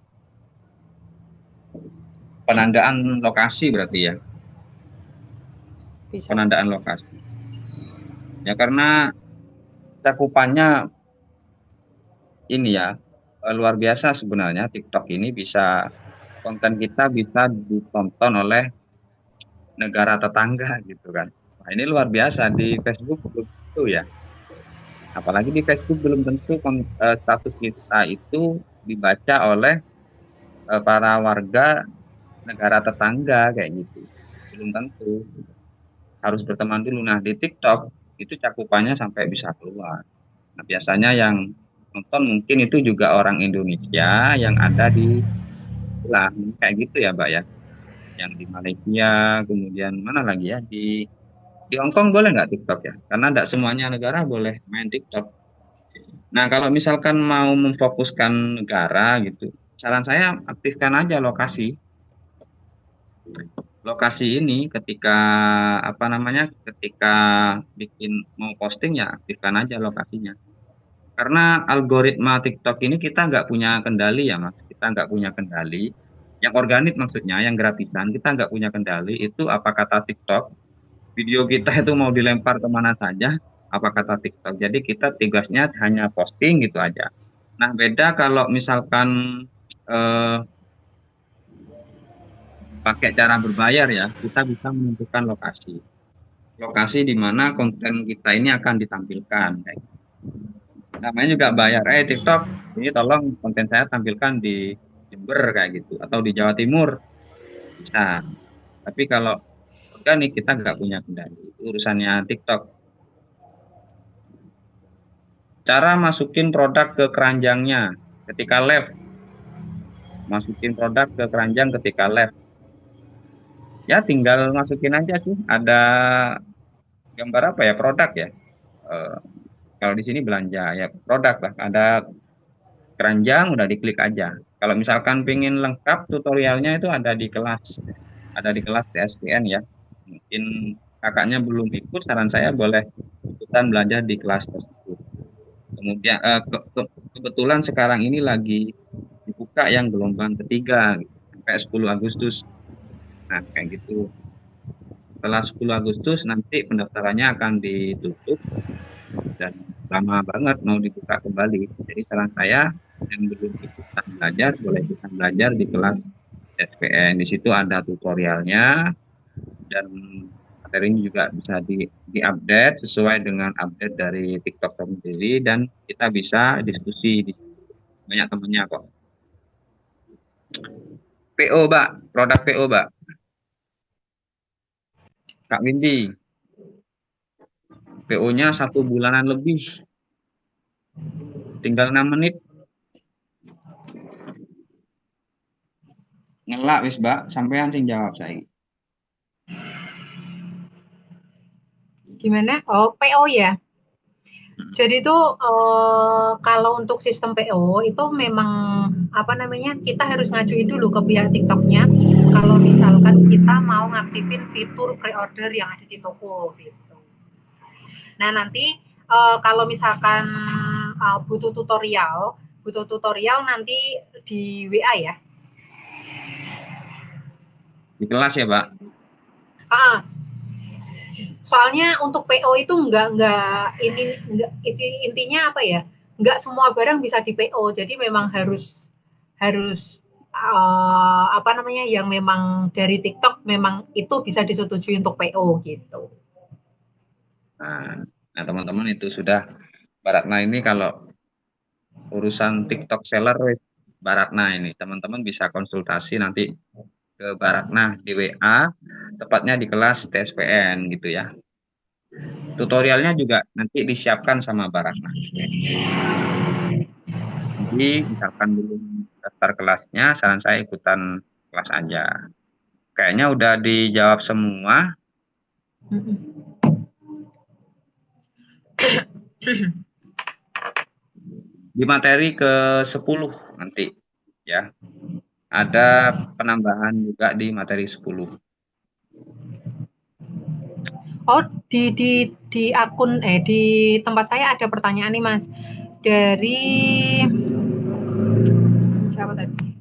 [SPEAKER 1] Penandaan lokasi berarti ya.
[SPEAKER 2] Bisa.
[SPEAKER 1] Penandaan lokasi. Ya karena cakupannya ini ya luar biasa sebenarnya. TikTok ini bisa konten kita bisa ditonton oleh negara tetangga gitu kan. Nah, ini luar biasa di Facebook belum tentu ya. Apalagi di Facebook belum tentu status kita itu dibaca oleh para warga negara tetangga kayak gitu. Belum tentu. Harus berteman dulu. Nah, di TikTok itu cakupannya sampai bisa keluar. Nah, biasanya yang nonton mungkin itu juga orang Indonesia yang ada di lah kayak gitu ya, Mbak ya. Yang di Malaysia, kemudian mana lagi ya di Hong Kong boleh nggak TikTok ya? Karena tidak semuanya negara boleh main TikTok. Nah, kalau misalkan mau memfokuskan negara gitu, saran saya aktifkan aja lokasi. Lokasi ini ketika apa namanya? Ketika bikin mau posting ya aktifkan aja lokasinya. Karena algoritma TikTok ini kita nggak punya kendali ya, Mas. Kita nggak punya kendali. Yang organik maksudnya, yang gratisan, kita nggak punya kendali. Itu apa kata TikTok, video kita itu mau dilempar kemana saja, apa kata TikTok. Jadi kita tugasnya hanya posting gitu aja. Nah, beda kalau misalkan eh, pakai cara berbayar ya, kita bisa menentukan lokasi. Lokasi di mana konten kita ini akan ditampilkan. Kayak gitu. Namanya juga bayar. TikTok, ini tolong konten saya tampilkan di Jember kayak gitu. Atau di Jawa Timur, bisa. Tapi kalau organik kita nggak punya kendali. Itu urusannya TikTok. Cara masukin produk ke keranjangnya ketika live. Masukin produk ke keranjang ketika live. Ya tinggal masukin aja sih. Ada gambar apa ya? Produk ya. Eh, kalau di sini belanja ya produk lah. Ada keranjang udah diklik aja. Kalau misalkan pengen lengkap tutorialnya itu ada di kelas. Ada di kelas TSPN ya. Mungkin kakaknya belum ikut, saran saya boleh ikutan belajar di kelas tersebut. Kemudian kebetulan sekarang ini lagi dibuka yang gelombang ketiga gitu, sampai 10 Agustus. Nah, kayak gitu. Setelah 10 Agustus nanti pendaftarannya akan ditutup dan lama banget mau dibuka kembali. Jadi saran saya yang belum ikutan belajar boleh ikutan belajar di kelas SPN. Di situ ada tutorialnya dan materinya juga bisa diupdate sesuai dengan update dari TikTok sendiri dan kita bisa diskusi di banyak temennya kok. PO, Mbak, produk PO, Mbak. Kak Windy, PO-nya 1 bulanan lebih, tinggal 6 menit. Ngelak wis, Mbak, sampean sing jawab saya.
[SPEAKER 2] Gimana? Oh, PO ya. Jadi itu kalau untuk sistem PO itu memang apa namanya kita harus ngajuin dulu ke pihak TikToknya kalau misalkan kita mau ngaktifin fitur pre-order yang ada di toko gitu. Nah nanti kalau misalkan butuh tutorial nanti di WA ya.
[SPEAKER 1] Di kelas ya, Mbak?
[SPEAKER 2] Ah, soalnya untuk PO itu intinya apa ya? Nggak semua barang bisa di PO, jadi memang harus harus apa namanya yang memang dari TikTok memang itu bisa disetujui untuk PO gitu.
[SPEAKER 1] Nah, teman-teman itu sudah Baratna ini kalau urusan TikTok seller Baratna ini teman-teman bisa konsultasi nanti ke Baratna di WA, tepatnya di kelas TSPN gitu ya. Tutorialnya juga nanti disiapkan sama Baratna. Jadi misalkan belum daftar kelasnya, saran saya ikutan kelas aja. Kayaknya udah dijawab semua. Di materi ke-10 nanti ya. Ada penambahan juga di materi 10.
[SPEAKER 2] Oh, di akun di tempat saya ada pertanyaan nih Mas. Dari siapa tadi?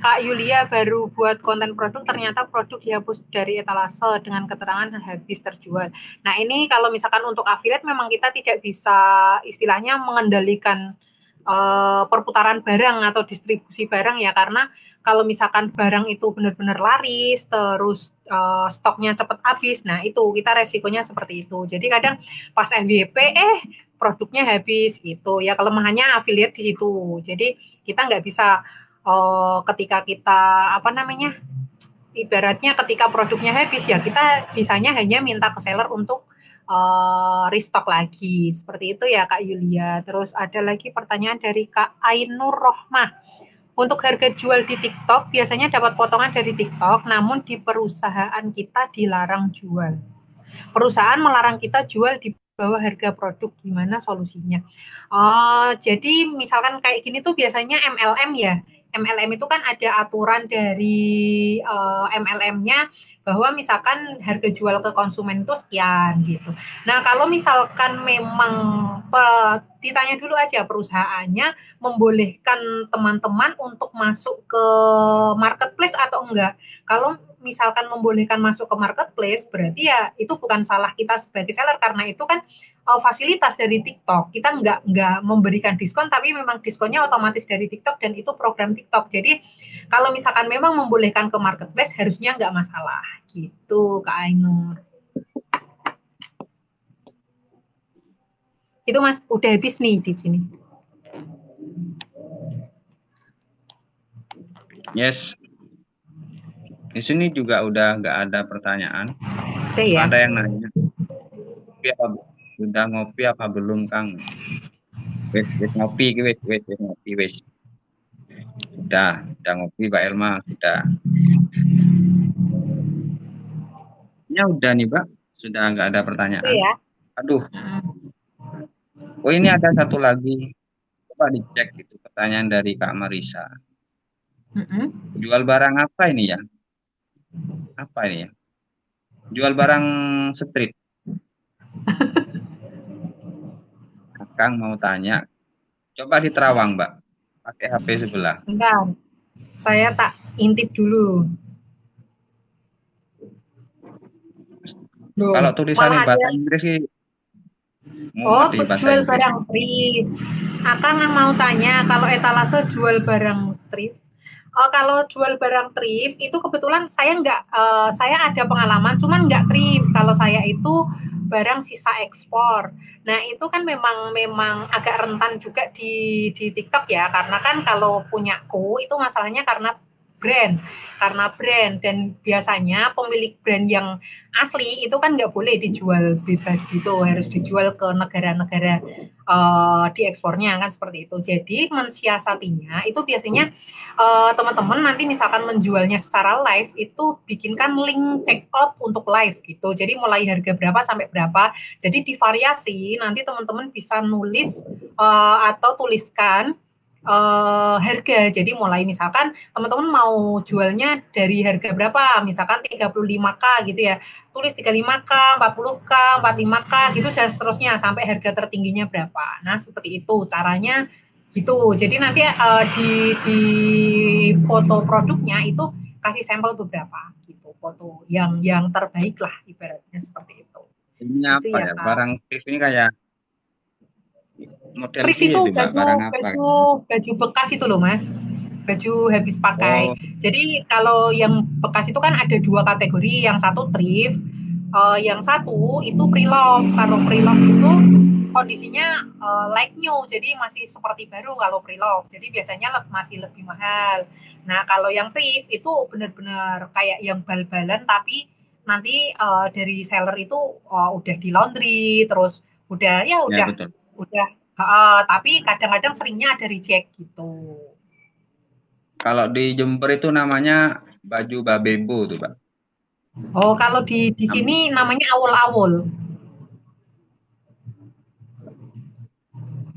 [SPEAKER 2] Kak Yulia baru buat konten produk, ternyata produk dihapus dari etalase dengan keterangan habis terjual. Nah ini kalau misalkan untuk affiliate memang kita tidak bisa istilahnya mengendalikan perputaran barang atau distribusi barang ya, karena kalau misalkan barang itu benar-benar laris, terus stoknya cepat habis, nah itu kita resikonya seperti itu. Jadi kadang pas FYP, produknya habis gitu ya, kelemahannya affiliate di situ. Jadi kita nggak bisa ketika kita apa namanya ibaratnya ketika produknya habis ya kita bisanya hanya minta ke seller untuk restock lagi seperti itu ya Kak Yulia. Terus ada lagi pertanyaan dari Kak Ainur Rohmah. Untuk harga jual di TikTok biasanya dapat potongan dari TikTok, namun di perusahaan kita dilarang jual. Perusahaan melarang kita jual di bawah harga produk, gimana solusinya? Jadi misalkan kayak gini tuh biasanya MLM ya. MLM itu kan ada aturan dari MLM-nya bahwa misalkan harga jual ke konsumen itu sekian gitu. Nah kalau misalkan memang ditanya dulu aja perusahaannya membolehkan teman-teman untuk masuk ke marketplace atau enggak. Kalau misalkan membolehkan masuk ke marketplace, berarti ya itu bukan salah kita sebagai seller karena itu kan fasilitas dari TikTok. Kita nggak memberikan diskon, tapi memang diskonnya otomatis dari TikTok dan itu program TikTok. Jadi kalau misalkan memang membolehkan ke marketplace, harusnya nggak masalah. Gitu, Kak Ainur. Itu Mas, udah habis nih di sini.
[SPEAKER 1] Yes. Di sini juga udah nggak ada pertanyaan.
[SPEAKER 2] Oke ya.
[SPEAKER 1] Ada yang nanya, sudah ngopi apa belum, Kang? Wes ngopi, wes ngopi, wes. Sudah ngopi, Mbak Elma, sudah. Ya udah nih, Mbak. Sudah nggak ada pertanyaan.
[SPEAKER 2] Ya.
[SPEAKER 1] Aduh. Oh, ini ada satu lagi. Coba dicek itu pertanyaan dari Kak Marisa. Jual barang apa ini ya? Apa ini ya? Jual barang street. Kang mau tanya, Coba di Terawang, Mbak. Pakai HP sebelah.
[SPEAKER 2] Bentar, saya tak intip dulu.
[SPEAKER 1] Kalau
[SPEAKER 2] Loh,
[SPEAKER 1] tulisannya
[SPEAKER 2] malah ada.
[SPEAKER 1] bahasa Inggris sih
[SPEAKER 2] Oh,
[SPEAKER 1] mumet di bahasa
[SPEAKER 2] jual
[SPEAKER 1] Inggris.
[SPEAKER 2] barang thrift. Akang mau tanya kalau etalase jual barang thrift. Kalau jual barang thrift itu kebetulan saya nggak, saya ada pengalaman, cuman nggak thrift. Kalau saya itu barang sisa ekspor. Nah itu kan memang memang agak rentan juga di TikTok ya, karena kan kalau punyaku itu masalahnya brand, karena brand dan biasanya pemilik brand yang asli itu kan nggak boleh dijual bebas gitu, harus dijual ke negara-negara diekspornya kan seperti itu. Jadi mensiasatinya itu biasanya teman-teman nanti misalkan menjualnya secara live itu bikinkan link check out untuk live gitu. Jadi mulai harga berapa sampai berapa. Jadi divariasi nanti teman-teman bisa nulis atau tuliskan harga. Jadi mulai misalkan teman-teman mau jualnya dari harga berapa, misalkan 35K gitu ya. Tulis 35K, 40K, 45K gitu dan seterusnya sampai harga tertingginya berapa. Nah, seperti itu caranya gitu. Jadi nanti di foto produknya itu kasih sampel beberapa gitu, foto yang terbaik lah ibaratnya seperti itu.
[SPEAKER 1] Ini
[SPEAKER 2] Gitu
[SPEAKER 1] apa
[SPEAKER 2] ya,
[SPEAKER 1] ya?
[SPEAKER 2] Kak.
[SPEAKER 1] Barang thrift ini kayak model
[SPEAKER 2] Thrift
[SPEAKER 1] piye
[SPEAKER 2] itu
[SPEAKER 1] itu, Mbak?
[SPEAKER 2] baju
[SPEAKER 1] Barang apa?
[SPEAKER 2] baju baju bekas itu loh, Mas. Baju habis pakai.
[SPEAKER 1] Oh,
[SPEAKER 2] Jadi kalau yang bekas itu kan ada dua kategori, yang satu thrift, yang satu itu pre-love. Kalau pre-love itu kondisinya like new, jadi masih seperti baru kalau pre-love. Jadi biasanya masih lebih mahal. Nah kalau yang thrift itu benar-benar kayak yang bal-balan, tapi nanti dari seller itu udah di laundry, terus udah ya
[SPEAKER 1] ya betul.
[SPEAKER 2] udah tapi kadang-kadang seringnya ada reject gitu.
[SPEAKER 1] Kalau di Jember itu namanya baju babebo tuh, Mbak.
[SPEAKER 2] Oh, kalau di sini namanya awul-awul.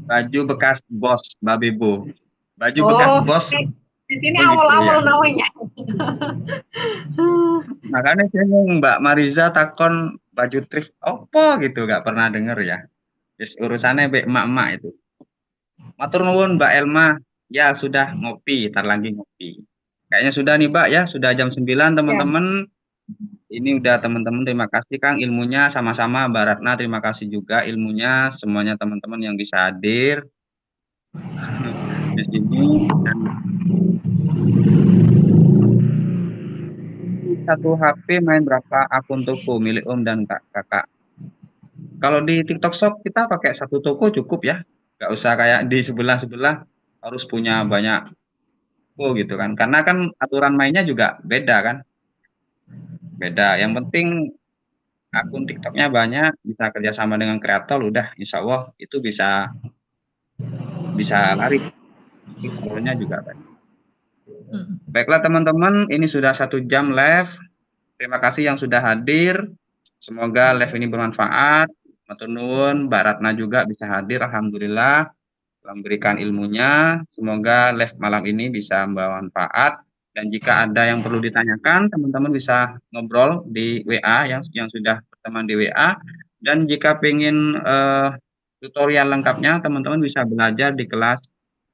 [SPEAKER 1] Baju bekas bos babebo. Baju bekas
[SPEAKER 2] Oh,
[SPEAKER 1] bos
[SPEAKER 2] di sini
[SPEAKER 1] begitu
[SPEAKER 2] awul-awul
[SPEAKER 1] ya.
[SPEAKER 2] namanya.
[SPEAKER 1] Makanya saya Mbak Mariza takon baju thrift opo gitu, nggak pernah denger ya. Yes, urusannya be emak-emak itu. Matur nuwun Mbak Elma. Ya sudah ngopi, tar lagi ngopi. Kayaknya sudah nih Mbak ya, sudah jam 9
[SPEAKER 2] Ya.
[SPEAKER 1] teman-teman. Ini udah teman-teman terima kasih Kang ilmunya sama-sama Mbak Ratna terima kasih juga ilmunya semuanya teman-teman yang bisa hadir di sini dan satu HP main berapa akun toko milik Om dan Kakak. Kalau di TikTok Shop kita pakai satu toko cukup ya. Nggak usah kayak di sebelah-sebelah harus punya banyak toko gitu kan. Karena kan aturan mainnya juga beda kan. Beda. Yang penting akun TikToknya banyak, bisa kerjasama dengan kreator, udah insya Allah itu bisa bisa laris. Followernya juga banyak.
[SPEAKER 2] Mm.
[SPEAKER 1] Baiklah teman-teman, ini sudah 1 jam live. Terima kasih yang sudah hadir. Semoga live ini bermanfaat. Matur nuwun, Mbak Ratna juga bisa hadir. Alhamdulillah. Memberikan ilmunya. Semoga live malam ini bisa membawa manfaat. Dan jika ada yang perlu ditanyakan, teman-teman bisa ngobrol di WA yang sudah berteman di WA. Dan jika pengen tutorial lengkapnya, teman-teman bisa belajar di kelas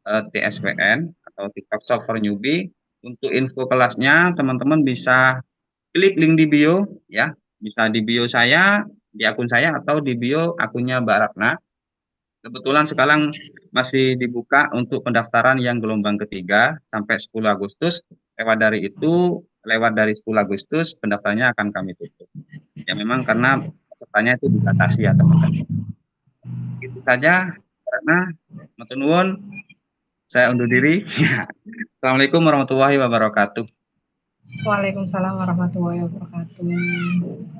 [SPEAKER 1] TSPN atau TikTok Shop for Newbie. Untuk info kelasnya, teman-teman bisa klik link di bio, ya. Bisa di bio saya, di akun saya, atau di bio akunnya Mbak Ratna. Kebetulan sekarang masih dibuka untuk pendaftaran yang gelombang ketiga sampai 10 Agustus. Lewat dari 10 Agustus pendaftarannya akan kami tutup. Ya memang karena pesertanya itu dibatasi ya teman-teman. Itu saja karena matur nuwun, saya undur diri. Assalamualaikum warahmatullahi wabarakatuh.
[SPEAKER 2] Waalaikumsalam warahmatullahi wabarakatuh.